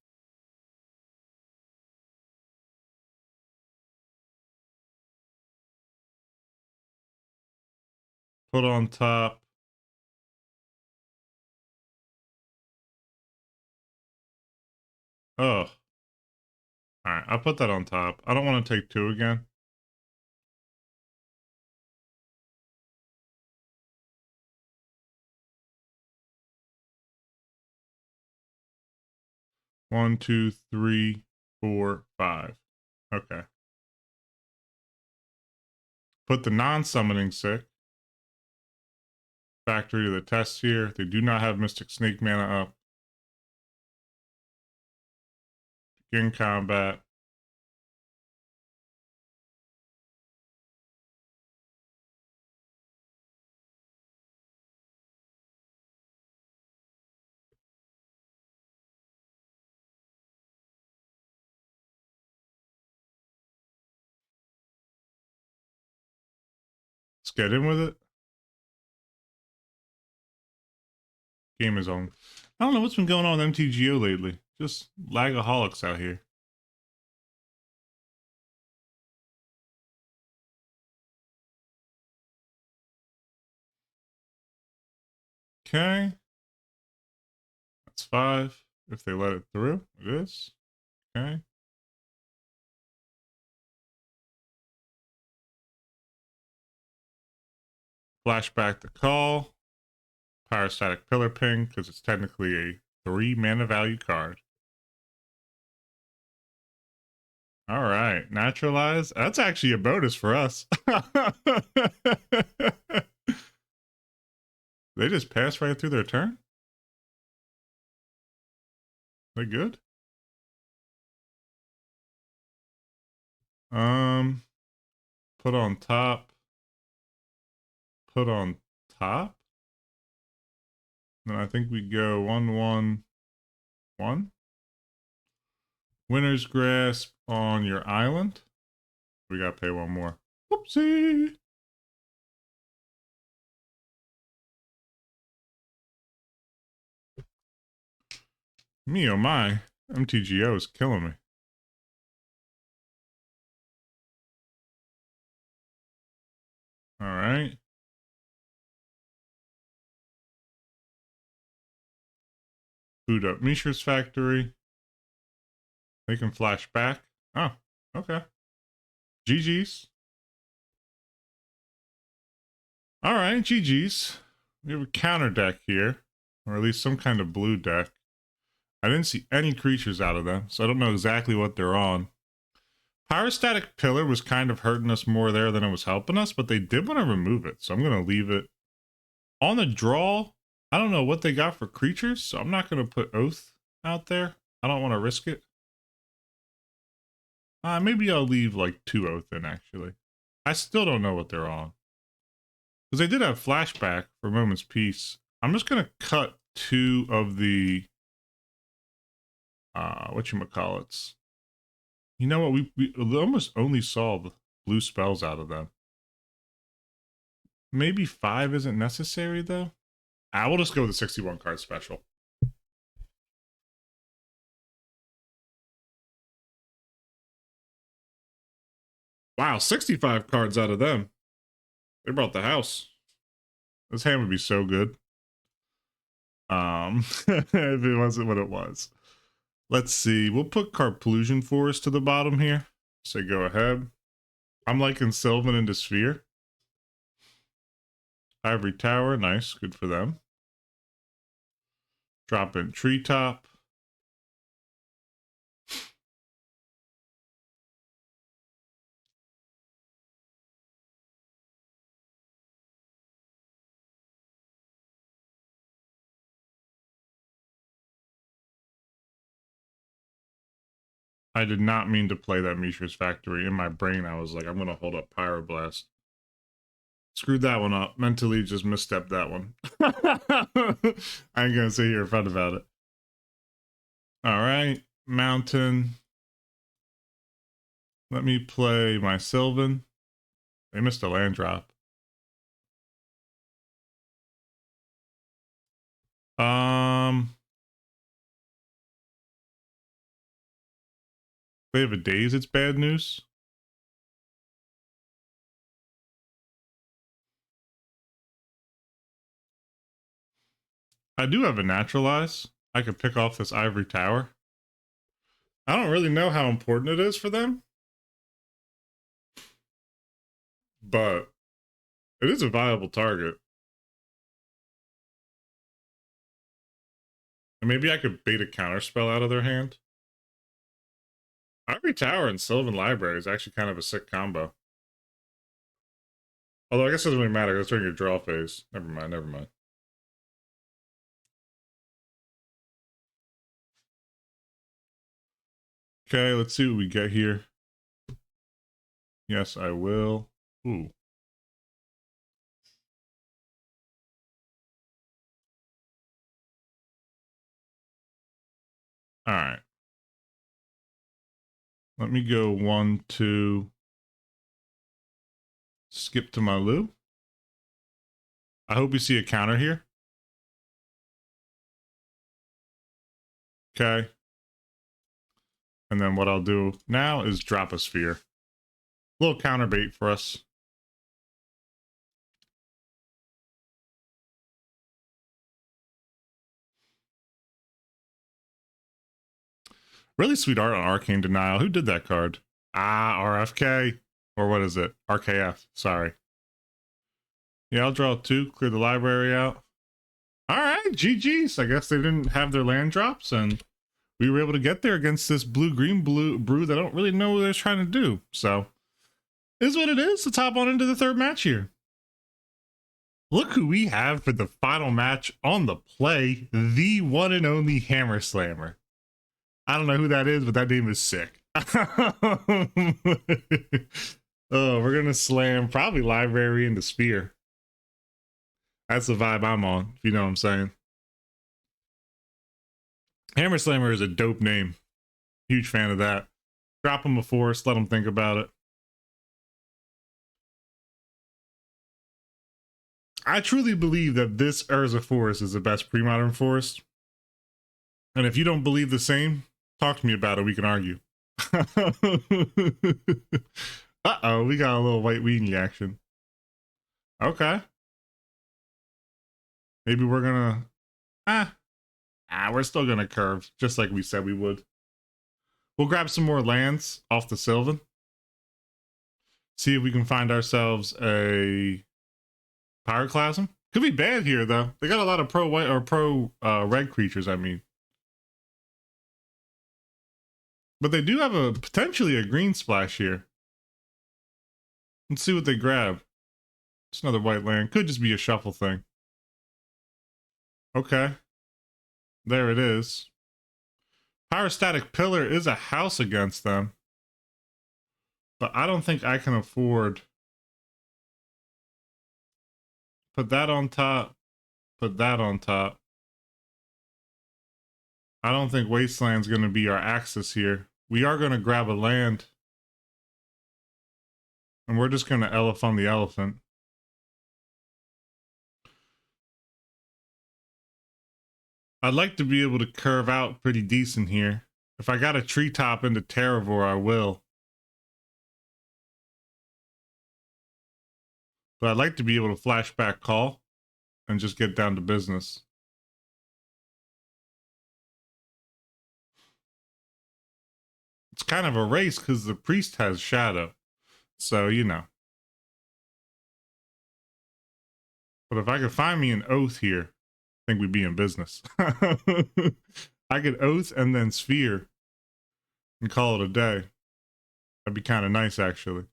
A: Put on top. Oh. Alright, I'll put that on top. I don't want to take 2 again. One, 2, 3, 4, 5. Okay. Put the non-summoning sick. Factory to the test here. They do not have Mystic Snake mana up. Begin combat. Let's get in with it. Game is on. I don't know what's been going on with MTGO lately. Just lagaholics out here. Okay. That's 5. If they let it through, it is. Okay. Flashback the call. Pyrostatic Pillar Ping, because it's technically a 3 mana value card. All right. Naturalize. That's actually a bonus for us. They just passed right through their turn? They good? Put on top. Put on top. Then I think we go 1/1/1. Winner's Grasp on your island. We gotta pay one more. Whoopsie. Me oh my. MTGO is killing me. All right. Boot up Mishra's Factory. They can flash back. Oh, okay. GG's. All right, GG's. We have a counter deck here, or at least some kind of blue deck. I didn't see any creatures out of them, so I don't know exactly what they're on. Pyrostatic Pillar was kind of hurting us more there than it was helping us, but they did want to remove it, so I'm going to leave it. On the draw, I don't know what they got for creatures, so I'm not going to put Oath out there. I don't want to risk it. Maybe I'll leave like 2 Oath in, actually. I still don't know what they're on. Because they did have Flashback for Moment's Peace. I'm just going to cut 2 of the... whatchamacallits. You know what? We almost only saw the blue spells out of them. Maybe 5 isn't necessary, though. I will just go with the 61 card special. Wow, 65 cards out of them. They brought the house. This hand would be so good. If it wasn't what it was. Let's see. We'll put Carplusion Forest to the bottom here. So go ahead. I'm liking Sylvan into Sphere. Ivory Tower, nice. Good for them. Drop in Treetop. I did not mean to play that Mishra's Factory. In my brain, I was like, I'm going to hold up Pyroblast. Screwed that one up. Mentally just misstepped that one. I ain't going to sit here in front about it. All right. Mountain. Let me play my Sylvan. They missed a land drop. They have a Daze, it's bad news. I do have a Naturalize. I could pick off this Ivory Tower. I don't really know how important it is for them, but it is a viable target. And maybe I could bait a counterspell out of their hand. Ivory Tower and Sylvan Library is actually kind of a sick combo. Although I guess it doesn't really matter, that's during your draw phase. Never mind, never mind. Okay, let's see what we get here. Yes, I will. Ooh. All right. Let me go 1, 2. Skip to my Lou. I hope you see a counter here. Okay. And then what I'll do now is drop a sphere. A little counter bait for us. Really sweet art on Arcane Denial. Who did that card? Ah, RFK. Or what is it? RKF. Sorry. Yeah, I'll draw 2, clear the library out. All right, GG's. I guess they didn't have their land drops, and we were able to get there against this blue-green brew that I don't really know what they're trying to do. So, is what it is. Let's hop on into the third match here. Look who we have for the final match on the play. The one and only Hammer Slammer. I don't know who that is, but that name is sick. Oh, we're going to slam probably library into sphere. That's the vibe I'm on, if you know what I'm saying. Hammer Slammer is a dope name. Huge fan of that. Drop him a forest, let him think about it. I truly believe that this Urza forest is the best pre-modern forest. And if you don't believe the same, talk to me about it. We can argue. Uh-oh, we got a little white weenie action. Okay. Maybe we're gonna... we're still gonna curve, just like we said we would. We'll grab some more lands off the Sylvan. See if we can find ourselves a Pyroclasm. Could be bad here, though. They got a lot of pro-white or pro-red creatures, I mean. But they do have a potentially a green splash here. Let's see what they grab. It's another white land. Could just be a shuffle thing. Okay. There it is. Pyrostatic Pillar is a house against them. But I don't think I can afford... Put that on top. Put that on top. I don't think Wasteland's going to be our axis here. We are going to grab a land. And we're just going to elephant the elephant. I'd like to be able to curve out pretty decent here. If I got a treetop into Terravore, I will. But I'd like to be able to flashback call and just get down to business. It's kind of a race because the priest has shadow. So, you know. But if I could find me an oath here, I think we'd be in business. I could oath and then sphere and call it a day. That'd be kind of nice, actually.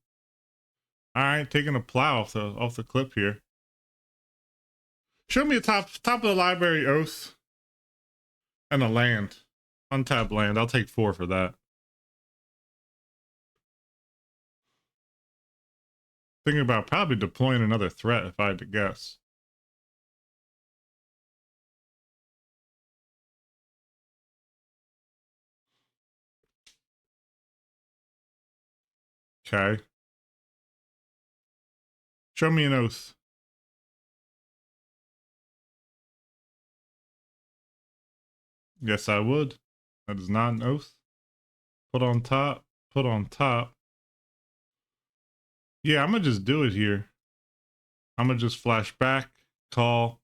A: All right, taking a plow off the clip here. Show me a top of the library oath and a land. Untapped land. I'll take 4 for that. Thinking about probably deploying another threat if I had to guess. Okay. Show me an oath. Yes, I would. That is not an oath. Put on top. Put on top. Yeah, I'm going to just do it here. I'm going to just flash back, call.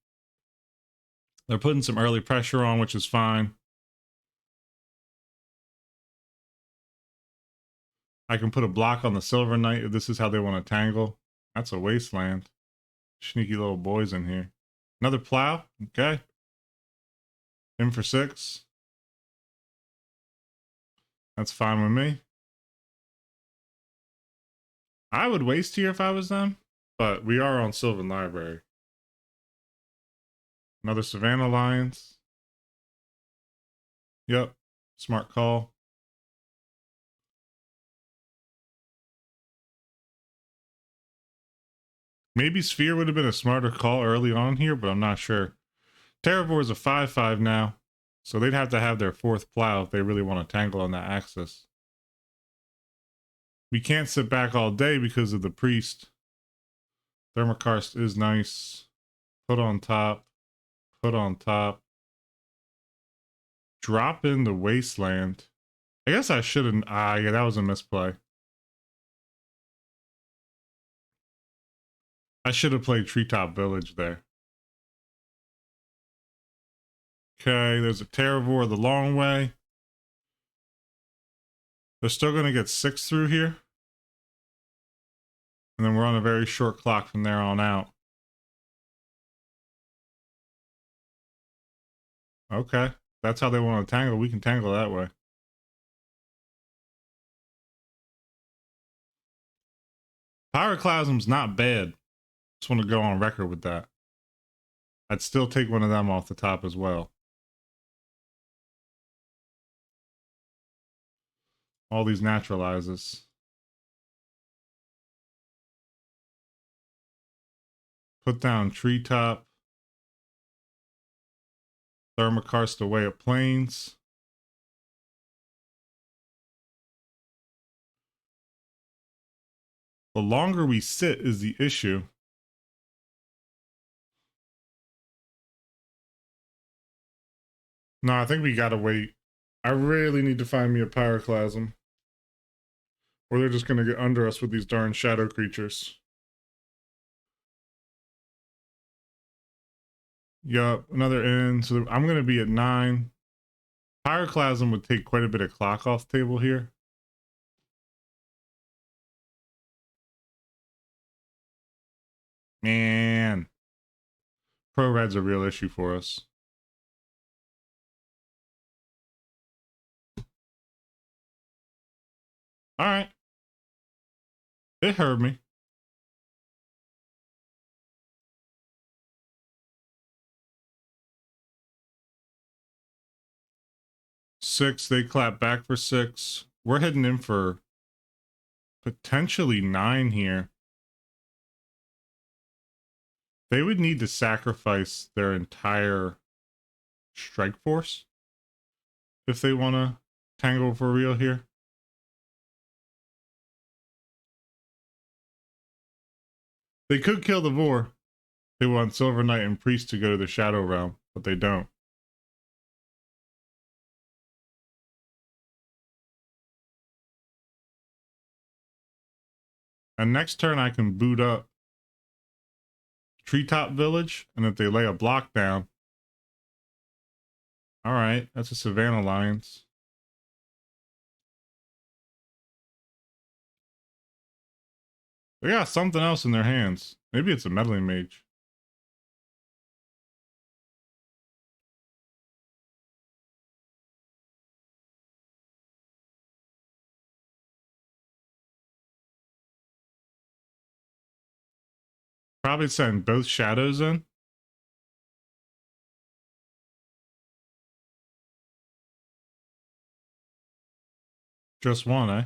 A: They're putting some early pressure on, which is fine. I can put a block on the Silver Knight if this is how they want to tangle. That's a wasteland. Sneaky little boys in here. Another plow. Okay. In for 6. That's fine with me. I would waste here if I was them, but we are on Sylvan Library. Another Savannah Lions. Yep. Smart call. Maybe Sphere would have been a smarter call early on here, but I'm not sure. Terravore is a 5/5 now, so they'd have to have their 4th plow if they really want to tangle on that axis. We can't sit back all day because of the priest. Thermokarst is nice. Put on top. Put on top. Drop in the wasteland. I guess I shouldn't. Yeah, that was a misplay. I should have played Treetop Village there. Okay, there's a Terravore the long way. They're still going to get 6 through here. And then we're on a very short clock from there on out. Okay, that's how they want to tangle. We can tangle that way. Pyroclasm's not bad. Just want to go on record with that. I'd still take one of them off the top as well. All these naturalizes. Put down Treetop. Thermokarst away at Plains. The longer we sit is the issue. No, I think we gotta wait. I really need to find me a Pyroclasm. Or they're just gonna get under us with these darn shadow creatures. Yup, another in. So I'm gonna be at 9. Pyroclasm would take quite a bit of clock off the table here. Man. Pro Red's a real issue for us. Alright. It heard me. Six, they clap back for 6. We're heading in for potentially 9 here. They would need to sacrifice their entire strike force if they want to tangle for real here. They could kill the Vor. They want Silver Knight and Priest to go to the Shadow Realm, but they don't. And next turn I can boot up Treetop Village, and if they lay a block down, all right, that's a Savannah Lions. They got something else in their hands. Maybe it's a Meddling Mage. Probably send both Shadows in. Just one, eh?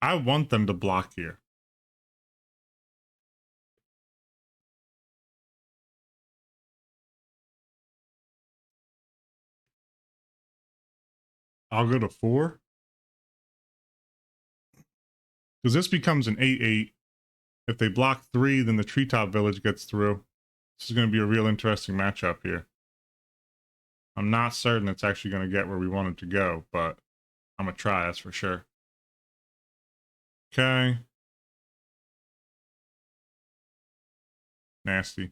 A: I want them to block here. I'll go to 4. Because this becomes an 8-8. If they block 3, then the Treetop Village gets through. This is going to be a real interesting matchup here. I'm not certain it's actually going to get where we want it to go, but I'm going to try, that's for sure. Okay. Nasty.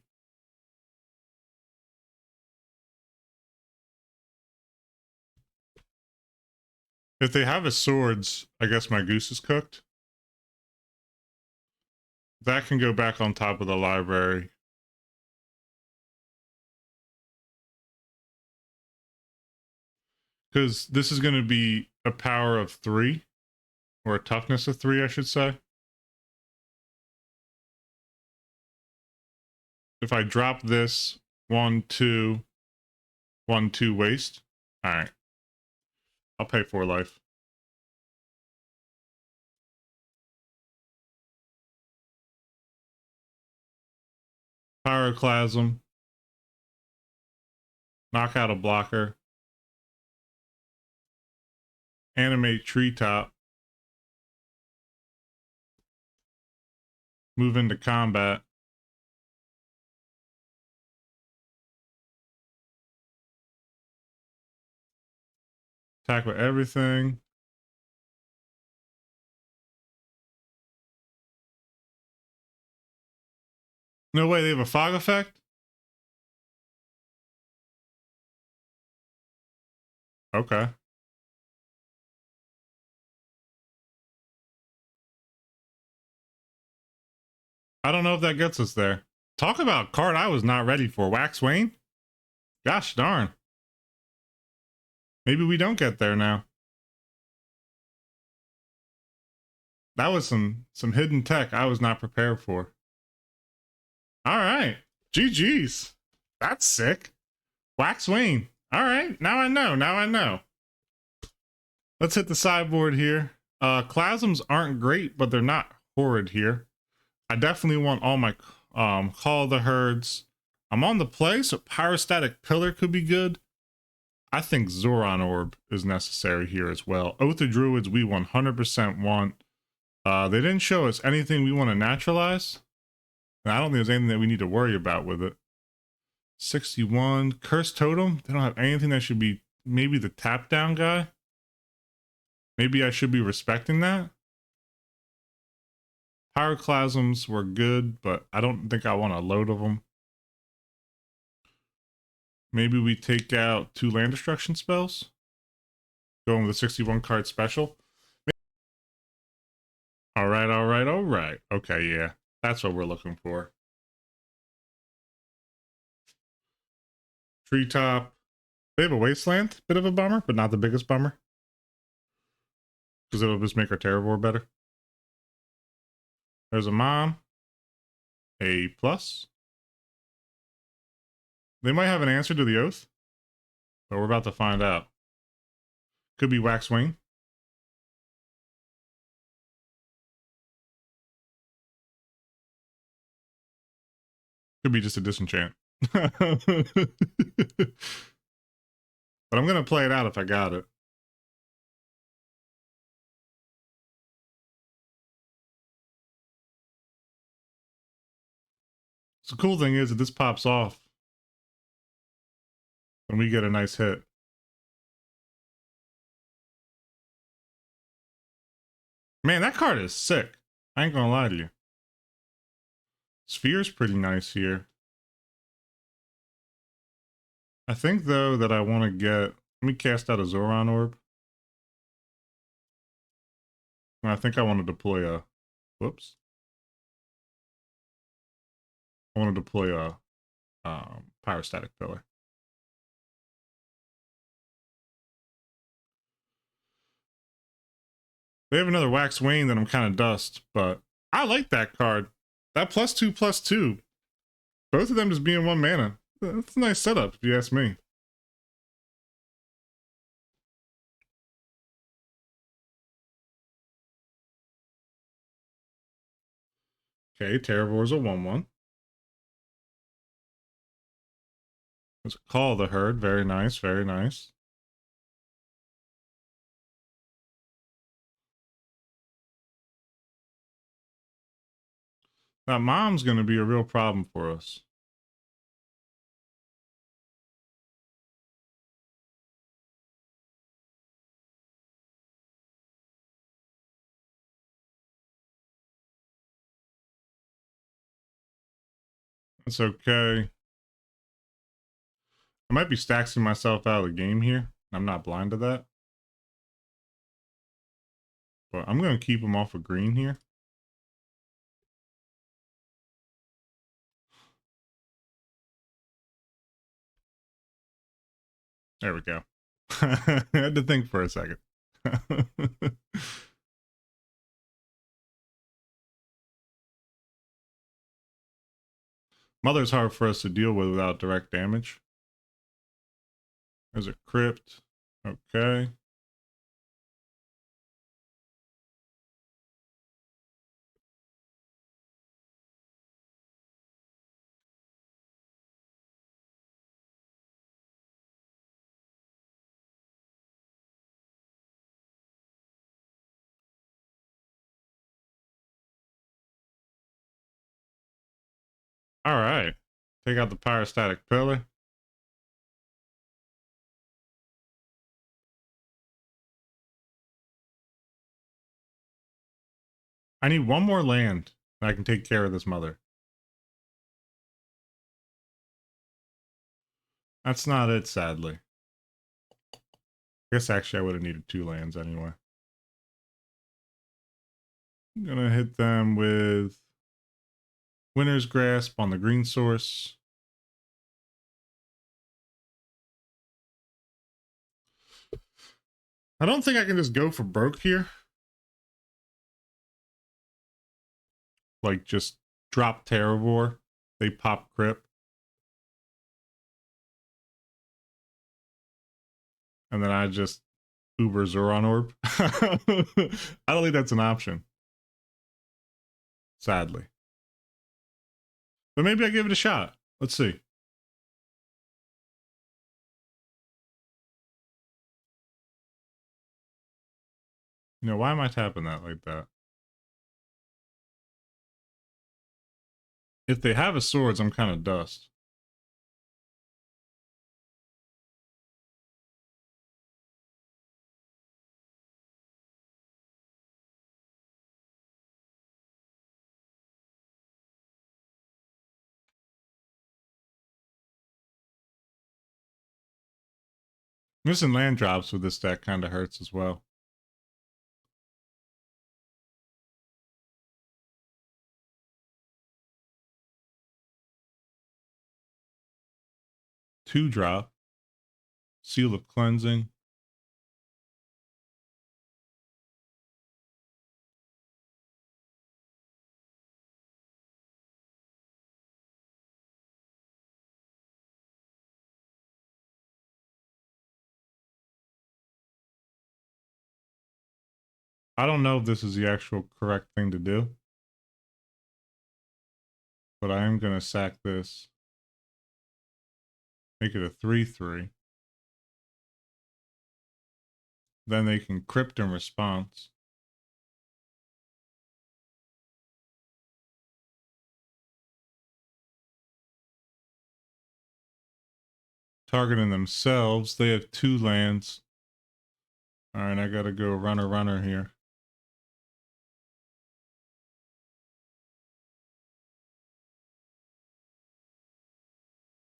A: If they have a swords, I guess my goose is cooked. That can go back on top of the library. Because this is going to be a power of 3. Or a toughness of 3, I should say. If I drop this, 1, 2, 1, 2 waste. Alright. I'll pay 4 life. Pyroclasm. Knock out a blocker. Animate Treetop. Move into combat. Attack with everything. No way, they have a fog effect? Okay. I don't know if that gets us there. Talk about card I was not ready for. Wax Wayne? Gosh darn. Maybe we don't get there now. That was some hidden tech I was not prepared for. All right. GG's. That's sick. Wax Wayne. All right. Now I know. Now I know. Let's hit the sideboard here. Clasms aren't great, but they're not horrid here. I definitely want all my Call the Herds. I'm on the play, so Pyrostatic Pillar could be good. I think Zoran Orb is necessary here as well. Oath of Druids we 100% want. They didn't show us anything we want to naturalize. And I don't think there's anything that we need to worry about with it. 61. Cursed Totem. They don't have anything that should be maybe the tap down guy. Maybe I should be respecting that. Pyroclasms were good, but I don't think I want a load of them. Maybe we take out 2 land destruction spells. Going with a 61 card special. All right, all right, all right. Okay, yeah. That's what we're looking for. Treetop. They have a Wasteland. Bit of a bummer, but not the biggest bummer. Because it'll just make our Terravore better. There's a Mom. A plus. They might have an answer to the Oath. But we're about to find out. Could be Wax Wing. Could be just a disenchant. But I'm going to play it out if I got it. So the cool thing is that this pops off and we get a nice hit. Man, that card is sick. I ain't gonna lie to you. Sphere's pretty nice here. I think, though, that I want to get... Let me cast out a Zoran Orb. And I think I want to deploy a... Whoops. I want to deploy a Pyrostatic Pillar. They have another Wax Wayne that I'm kind of dust, but I like that card. That +2/+2. Both of them just being 1 mana. That's a nice setup, if you ask me. Okay, Terravore's a 1/1. Let's Call the Herd. Very nice, very nice. That Mom's going to be a real problem for us. That's okay. I might be stacking myself out of the game here. I'm not blind to that. But I'm going to keep him off of green here. There we go. I had to think for a second. Mother's hard for us to deal with without direct damage. There's a Crypt. Okay. All right. Take out the pyrostatic pillar. I need one more land and I can take care of this mother. That's not it, sadly. I guess actually I would have needed 2 lands anyway. I'm gonna hit them with Winter's Grasp on the green source. I don't think I can just go for broke here. Like, just drop Terravore. They pop Crypt. And then I just Uber Zoron Orb. I don't think that's an option. Sadly. But maybe I give it a shot. Let's see. You know, why am I tapping that like that? If they have a swords, I'm kind of dust. Missing land drops with this deck kind of hurts as well. Two drop. Seal of Cleansing. I don't know if this is the actual correct thing to do, but I am going to sack this. Make it a 3/3. Then they can crypt in response. Targeting themselves. They have 2 lands. Alright, I gotta go runner here.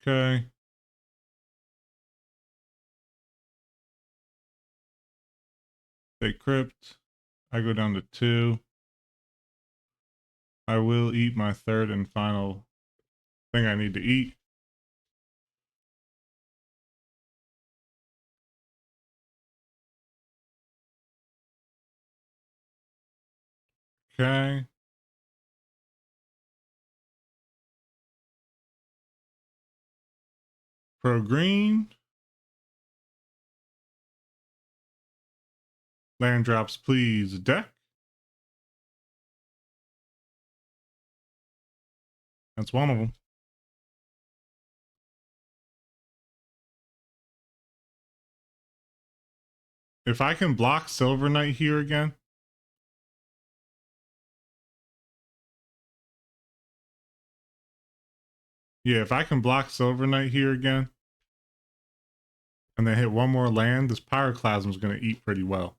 A: Okay. They crypt. I go down to 2. I will eat my third and final thing I need to eat. Okay. Pro green. Land drops, please. Deck. That's one of them. If I can block Silver Knight here again. Yeah, if I can block Silver Knight here again. And then hit one more land, this Pyroclasm is going to eat pretty well.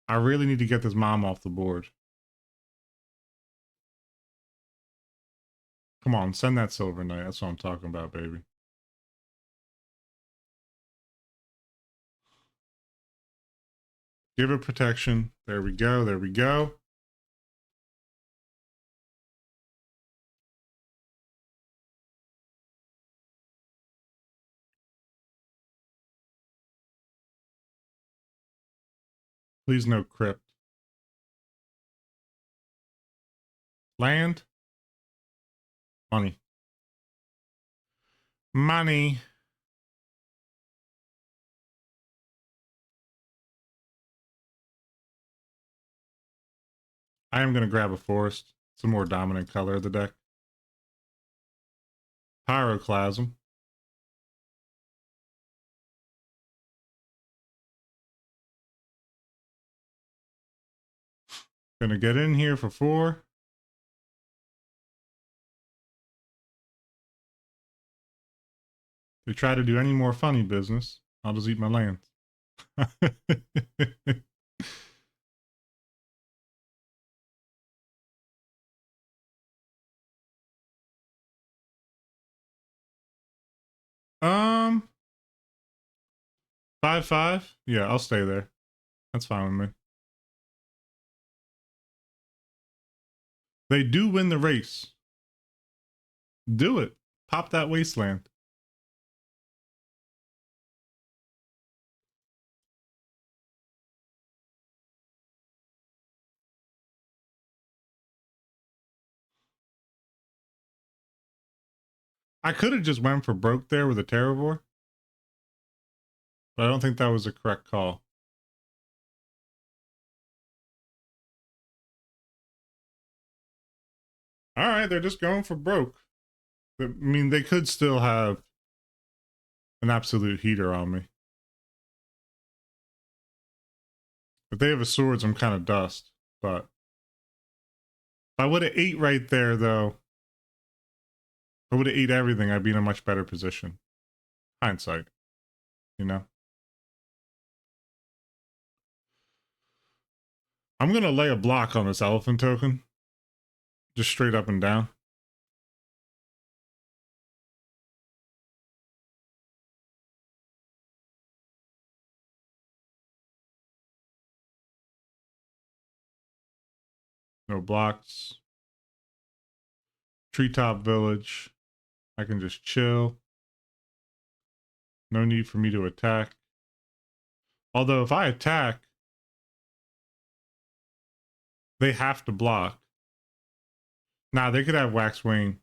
A: I really need to get this mom off the board. Come on, send that Silver Knight. That's what I'm talking about, baby. Give it protection. There we go. There we go. Please no crypt. Land. Money. Money. I am going to grab a forest. It's a more dominant color of the deck. Pyroclasm. Gonna get in here for 4. they try to do any more funny business, I'll just eat my lands. um, 5/5. Yeah, I'll stay there. That's fine with me. They do win the race. Do it. Pop that wasteland. I could have just went for broke there with a Terravore, but I don't think that was a correct call. All right, they're just going for broke. I mean, they could still have an absolute heater on me. If they have a swords, I'm kind of dust. But if I would have ate right there, though, if I would have ate everything, I'd be in a much better position. Hindsight, you know? I'm going to lay a block on this elephant token. Just straight up and down. No blocks. Treetop Village. I can just chill. No need for me to attack. Although if I attack, they have to block. Nah, they could have Wax Wing.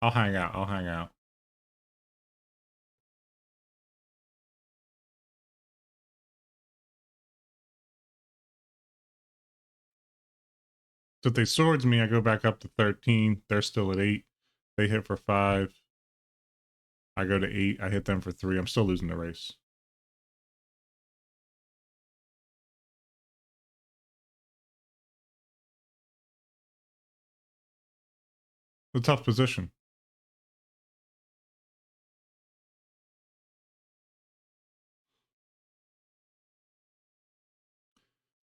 A: I'll hang out. I'll hang out. So if they swords me, I go back up to 13. They're still at 8. They hit for 5. I go to 8. I hit them for 3. I'm still losing the race. It's a tough position.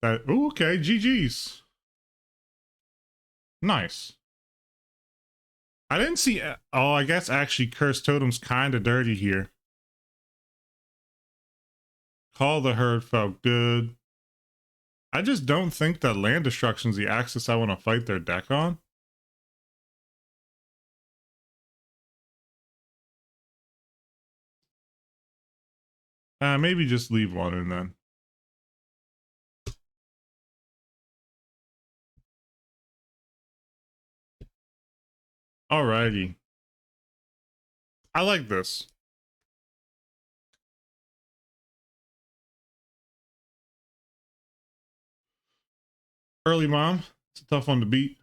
A: Ooh, okay, GG's. Nice. I didn't see. Oh, I guess actually Cursed Totem's kind of dirty here. Call the Herd felt good. I just don't think that land destruction's the axis I want to fight their deck on. Maybe just leave one in then. Alrighty. I like this. Early Mom. It's a tough one to beat.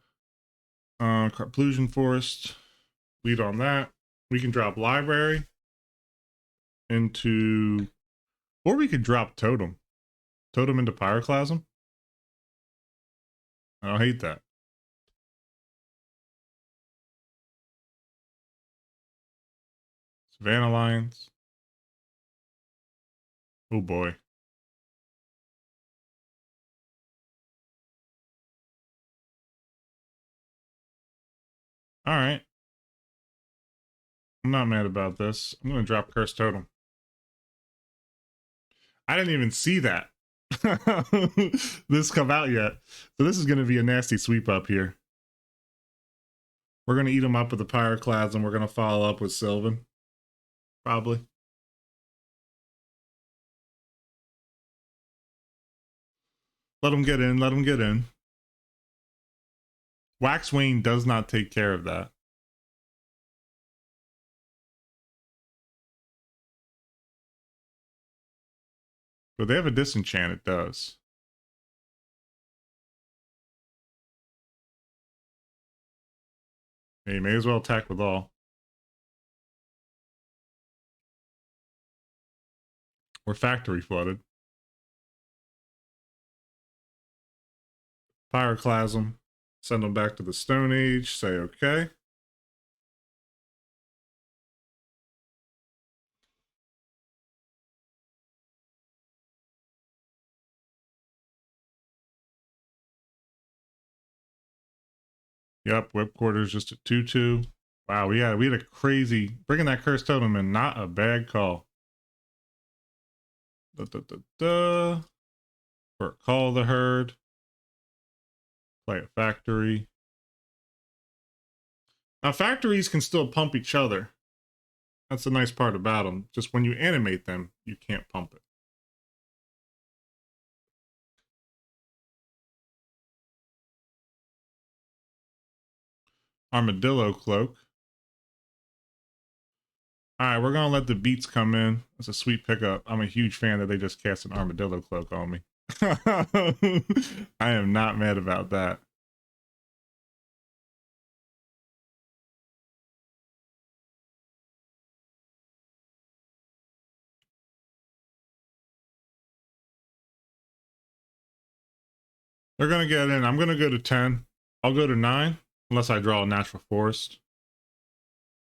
A: Carplusion Forest. Lead on that. We can drop Library into... Or we could drop Totem. Totem into Pyroclasm. I don't hate that. Savannah Lions. Oh boy. Alright. I'm not mad about this. I'm going to drop Cursed Totem. I didn't even see that. This come out yet. So this is going to be a nasty sweep up here. We're going to eat them up with the Pyroclasm. We're going to follow up with Sylvan. Probably. Let them get in. Let them get in. Waxwing does not take care of that. But they have a disenchant, it does. Hey, may as well attack with all. We're factory flooded. Pyroclasm. Send them back to the Stone Age. Say okay. Yep, whip quarters just a 2/2. Wow, we had a crazy bringing that cursed totem in. Not a bad call. For call the herd. Play a factory. Now factories can still pump each other. That's the nice part about them. Just when you animate them, you can't pump it. Armadillo cloak. All right, we're gonna let the beats come in. That's a sweet pickup. I'm a huge fan that they just cast an armadillo cloak on me. I am not mad about that. They're gonna get in. I'm gonna go to 10. I'll go to 9 unless I draw a natural forest,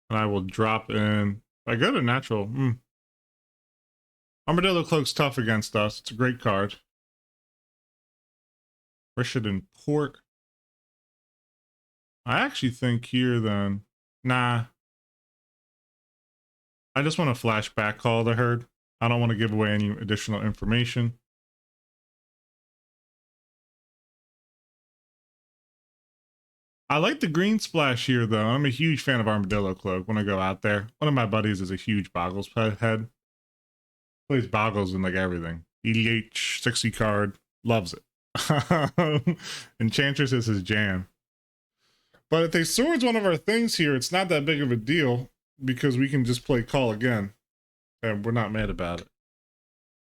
A: and I will drop in. If I go to natural. Armadillo cloak's tough against us. It's a great card. Rishadan Port. I actually think here then. Nah. I just want to flashback call the herd. I don't want to give away any additional information. I like the green splash here, though. I'm a huge fan of Armadillo Cloak when I go out there. One of my buddies is a huge Boggles head. Plays Boggles in like everything. EDH, 60 card. Loves it. Enchantress is his jam. But if they swords one of our things here, it's not that big of a deal because we can just play call again. And we're not mad about it.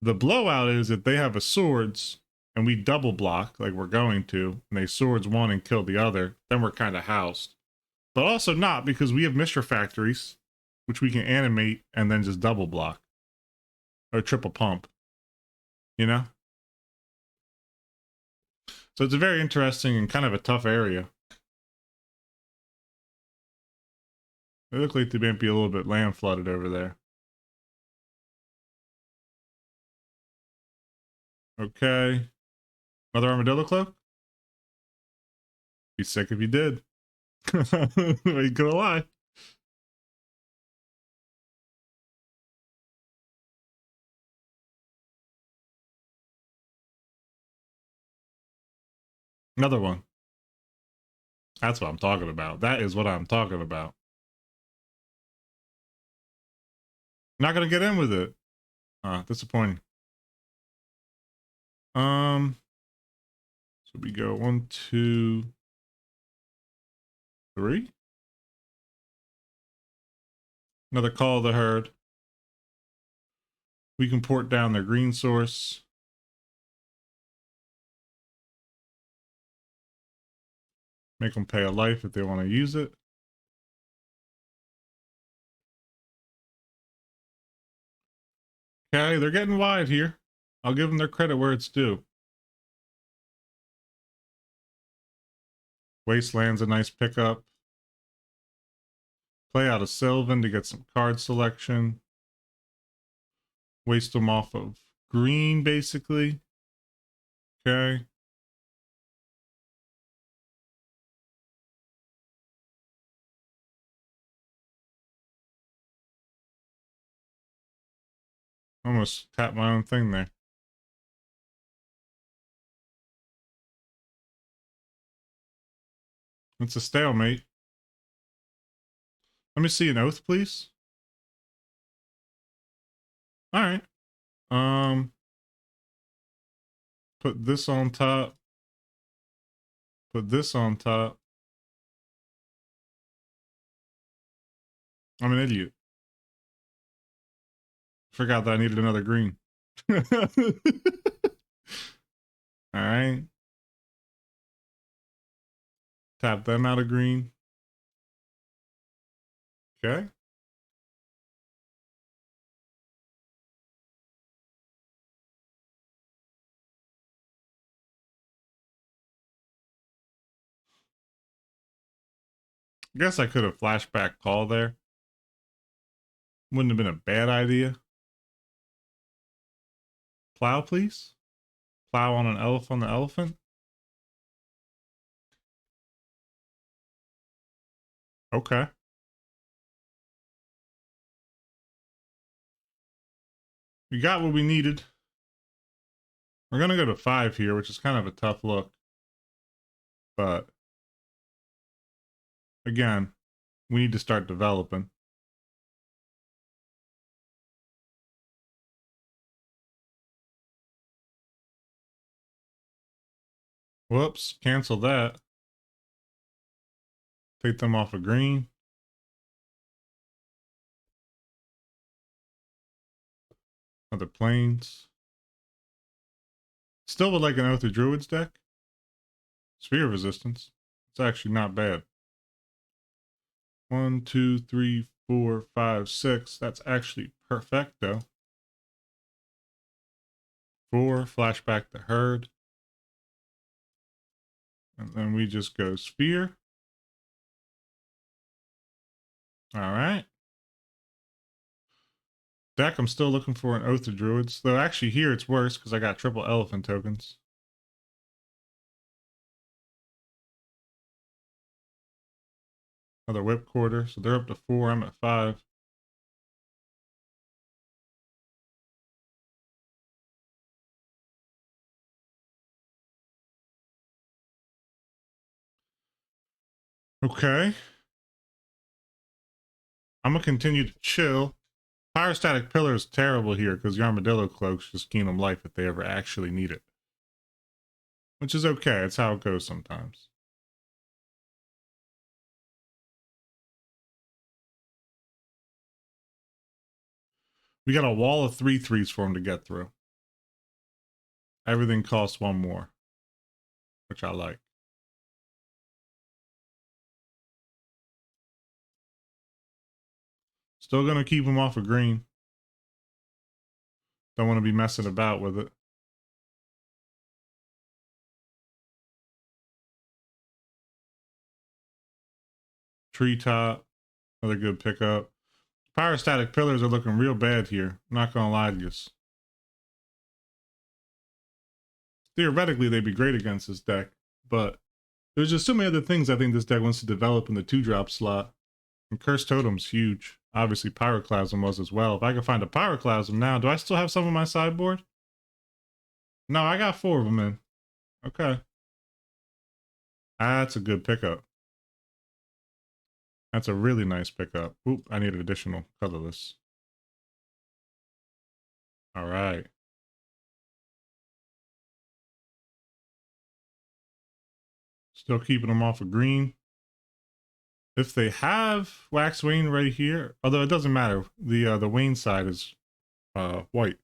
A: The blowout is if they have a swords and we double block like we're going to, and they swords one and kill the other, then we're kind of housed. But also not because we have Mr. Factories, which we can animate and then just double block or triple pump, you know? So it's a very interesting and kind of a tough area. They look like they might be a little bit land flooded over there. Okay. Another armadillo cloak? Be sick if you did. I ain't gonna lie. Another one. That's what I'm talking about. That is what I'm talking about. Not gonna get in with it. Disappointing. So we go 1, 2, 3. Another call of the herd. We can port down their green source. Make them pay a life if they want to use it. Okay, they're getting wide here. I'll give them their credit where it's due. Wasteland's a nice pickup. Play out a Sylvan to get some card selection. Waste them off of green, basically. Okay. Almost tapped my own thing there. It's a stalemate. Let me see an oath, please. All right. Put this on top. Put this on top. I'm an idiot. Forgot that I needed another green. All right. Tap them out of green. Okay. I guess I could have flashback call there. Wouldn't have been a bad idea. Plow, please. Plow on an elephant on the elephant. Okay. We got what we needed. We're going to go to 5 here, which is kind of a tough look. But again, we need to start developing. Whoops, cancel that. Take them off of green. Other planes. Still would like an Oath of Druids deck. Sphere resistance. It's actually not bad. 1, 2, 3, 4, 5, 6. That's actually perfecto. 4, flashback the herd. And then we just go sphere. All right. Deck, I'm still looking for an Oath of Druids. Though actually here it's worse because I got triple elephant tokens. Another whip quarter. So they're up to 4. I'm at 5. Okay. I'm going to continue to chill. Pyrostatic Pillar is terrible here because the Armadillo Cloaks just gain them life if they ever actually need it. Which is okay. It's how it goes sometimes. We got a wall of 3/3s for him to get through. Everything costs 1 more, which I like. Still going to keep him off of green. Don't want to be messing about with it. Treetop. Another good pickup. Pyrostatic Pillars are looking real bad here. I'm not going to lie to you. Theoretically, they'd be great against this deck, but there's just so many other things I think this deck wants to develop in the 2-drop slot. And Cursed Totem's huge. Obviously, Pyroclasm was as well. If I can find a Pyroclasm now, do I still have some on my sideboard? No, I got 4 of them in. Okay. That's a good pickup. That's a really nice pickup. Oop, I need an additional colorless. All right. Still keeping them off of green. If they have Wax Wayne right here, although it doesn't matter, the Wayne side is white.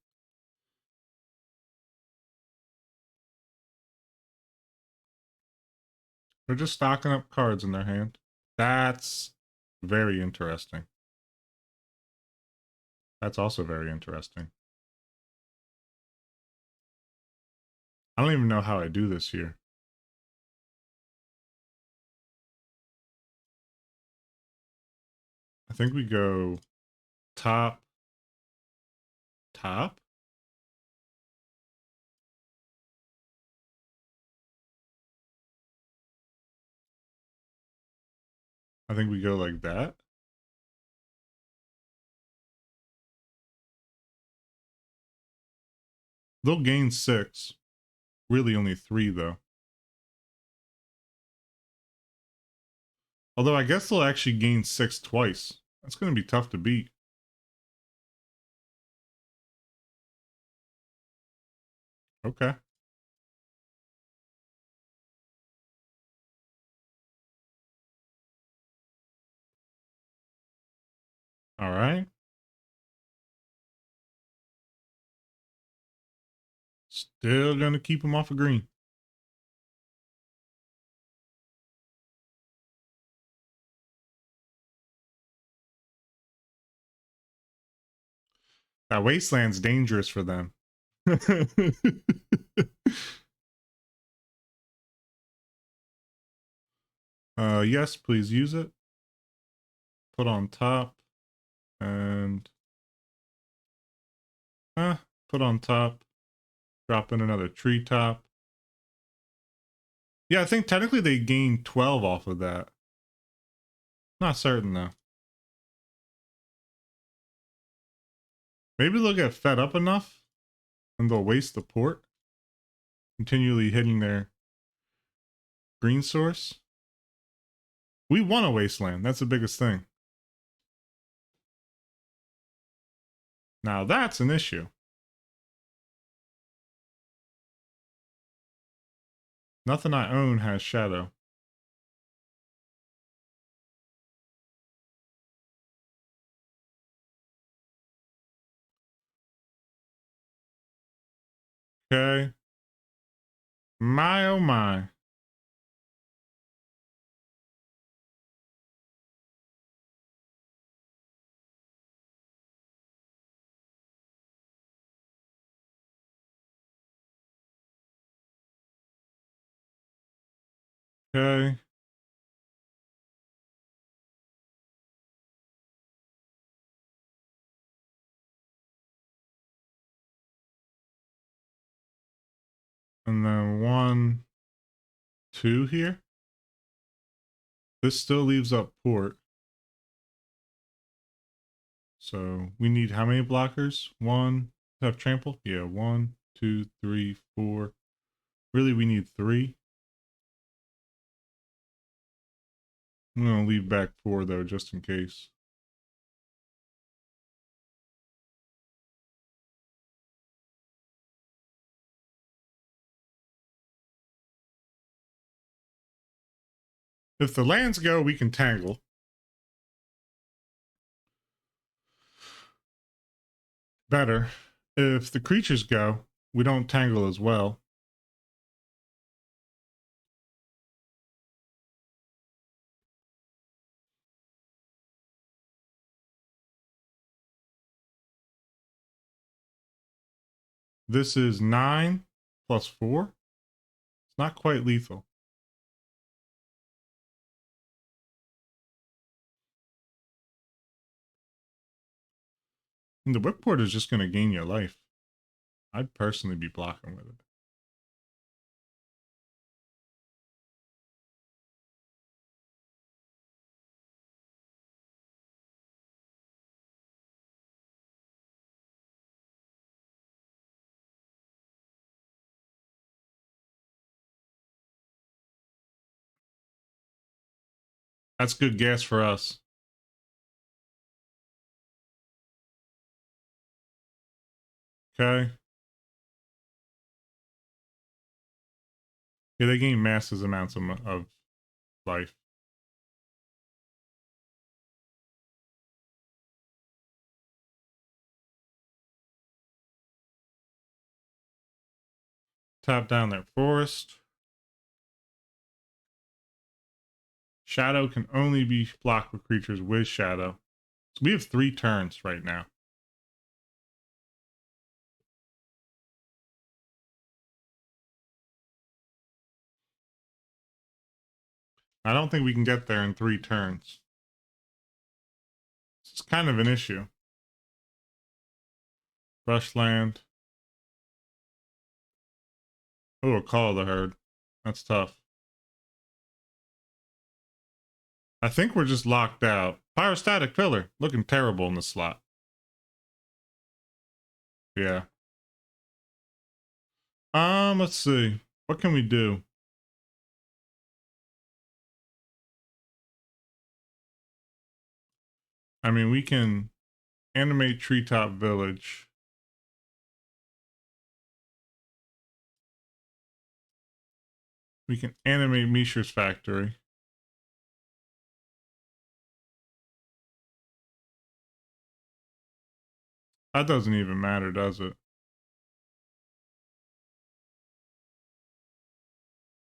A: They're just stocking up cards in their hand. That's very interesting. That's also very interesting. I don't even know how I do this here. I think we go top, top. I think we go like that. They'll gain 6. Really only 3 though. Although I guess they'll actually gain 6 twice. That's going to be tough to beat. Okay. All right. Still going to keep him off of green. That wasteland's dangerous for them. Yes, please use it. Put on top. And put on top. Drop in another treetop. Yeah, I think technically they gain 12 off of that. Not certain though. Maybe they'll get fed up enough and they'll waste the port, continually hitting their green source. We want a wasteland. That's the biggest thing. Now that's an issue. Nothing I own has shadow. Okay. My oh my. Okay. And then 1, 2 here. This still leaves up port. So we need how many blockers? 1 to have trample? Yeah, 1, 2, 3, 4. Really, we need 3. I'm gonna leave back 4 though, just in case. If the lands go, we can tangle. Better. If the creatures go, we don't tangle as well. This is 9 plus 4. It's not quite lethal. And the whip port is just going to gain your life. I'd personally be blocking with it. That's good gas for us. Okay. Yeah, they gain massive amounts of life. Tap down their forest. Shadow can only be blocked with creatures with shadow. So we have 3 turns right now. I don't think we can get there in 3 turns. It's kind of an issue. Brushland. Oh, a Call of the Herd. That's tough. I think we're just locked out. Pyrostatic Pillar. Looking terrible in the slot. Yeah. Let's see. What can we do? I mean, we can animate Treetop Village. We can animate Mishra's Factory. That doesn't even matter, does it?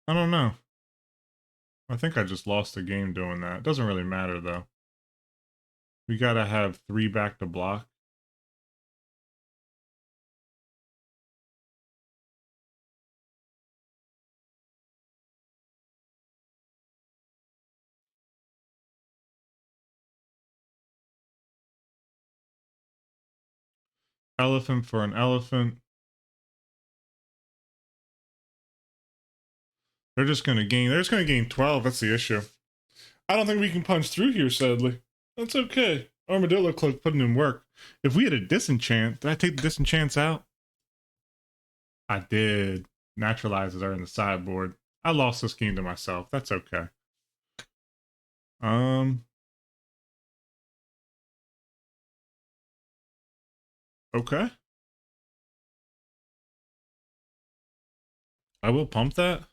A: I don't know. I think I just lost the game doing that. It doesn't really matter, though. We gotta have 3 back to block. Elephant for an elephant. They're just gonna gain 12. That's the issue. I don't think we can punch through here, sadly. That's okay. Armadillo Cloak putting in work. If we had a disenchant, did I take the disenchants out? I did. Naturalizes are in the sideboard. I lost this game to myself. That's okay. Okay. I will pump that.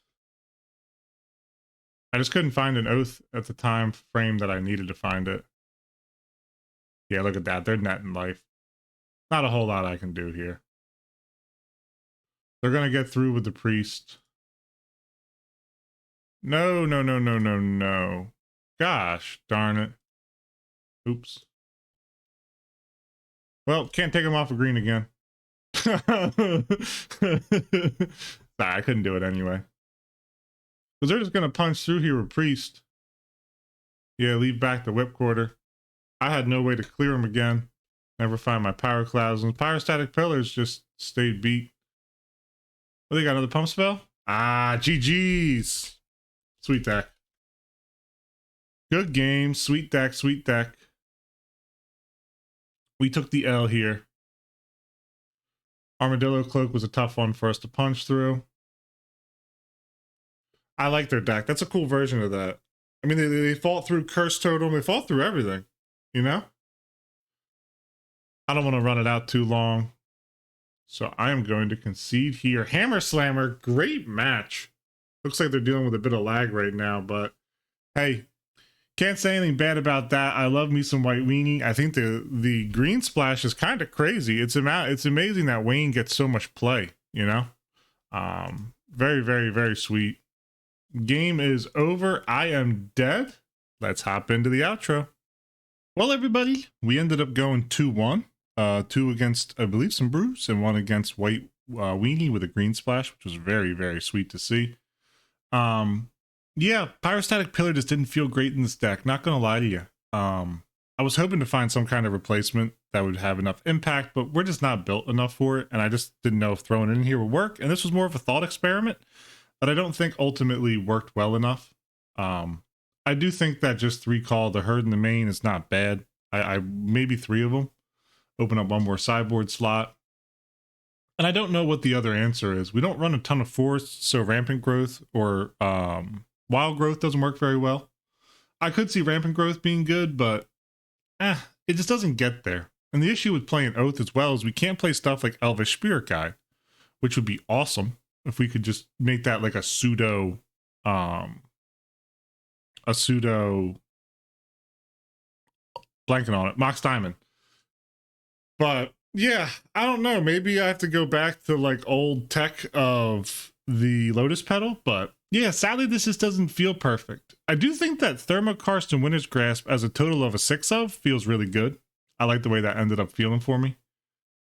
A: I just couldn't find an oath at the time frame that I needed to find it. Yeah, look at that. They're netting life. Not a whole lot I can do here. They're going to get through with the priest. No, no, no, no, no, no. Gosh, darn it. Oops. Well, can't take them off of green again. Sorry, I couldn't do it anyway. Because they're just going to punch through here with priest. Yeah, leave back the whip quarter. I had no way to clear them again. Never find my pyroclasms. Pyrostatic pillars just stayed beat. Oh, they got another pump spell? Ah, GG's. Sweet deck. Good game. Sweet deck, sweet deck. We took the L here. Armadillo Cloak was a tough one for us to punch through. I like their deck. That's a cool version of that. I mean, they fought through Curse Totem. They fought through everything, you know? I don't want to run it out too long. So I am going to concede here. Hammer Slammer, great match. Looks like they're dealing with a bit of lag right now, but hey, can't say anything bad about that. I love me some White Weenie. I think the green splash is kind of crazy. It's amazing that Wayne gets so much play, you know? Very, very, very sweet. Game is over. I am dead. Let's hop into the outro. Well, everybody, we ended up going 2-1. 2 against, I believe, some brews, and 1 against White Weenie with a green splash, which was very, very sweet to see. Yeah, Pyrostatic Pillar just didn't feel great in this deck. Not gonna lie to you. I was hoping to find some kind of replacement that would have enough impact, but we're just not built enough for it, and I just didn't know if throwing it in here would work. And this was more of a thought experiment that I don't think ultimately worked well enough. I do think that just 3 call the herd in the main is not bad. I maybe 3 of them. Open up 1 more sideboard slot. And I don't know what the other answer is. We don't run a ton of force, so rampant growth or wild growth doesn't work very well. I could see rampant growth being good, but it just doesn't get there. And the issue with playing Oath as well is we can't play stuff like Elvish Spirit Guide, which would be awesome if we could just make that like a pseudo blanking on it, Mox Diamond. But yeah, I don't know. Maybe I have to go back to like old tech of the Lotus Petal, but yeah, sadly this just doesn't feel perfect. I do think that Thermokarst and Winter's Grasp as a total of a 6 of feels really good. I like the way that ended up feeling for me.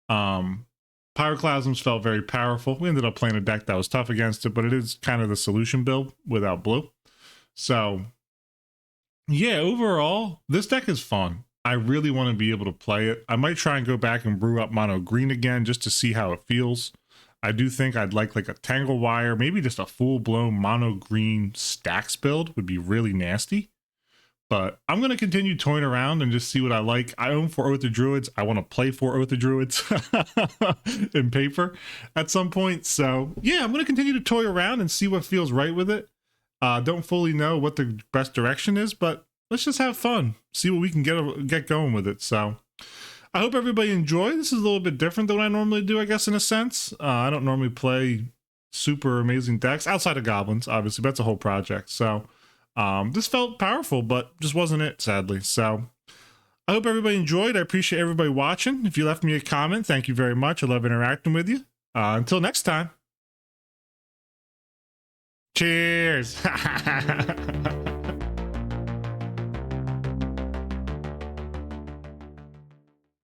A: Pyroclasms felt very powerful. We ended up playing a deck that was tough against it, but it is kind of the solution build without blue. So yeah, overall, this deck is fun. I really want to be able to play it. I might try and go back and brew up mono green again just to see how it feels. I do think I'd like a Tangle Wire, maybe just a full-blown mono green stacks build would be really nasty. But I'm going to continue toying around and just see what I like. I own 4 Oath of Druids. I want to play 4 Oath of Druids in paper at some point. So yeah, I'm going to continue to toy around and see what feels right with it. Don't fully know what the best direction is, but let's just have fun. See what we can get going with it. So I hope everybody enjoyed. This is a little bit different than what I normally do, I guess, in a sense. I don't normally play super amazing decks outside of goblins, obviously, but that's a whole project. So this felt powerful, but just wasn't it, sadly. So I hope everybody enjoyed. I appreciate everybody watching. If you left me a comment, thank you very much. I love interacting with you. Until next time. Cheers.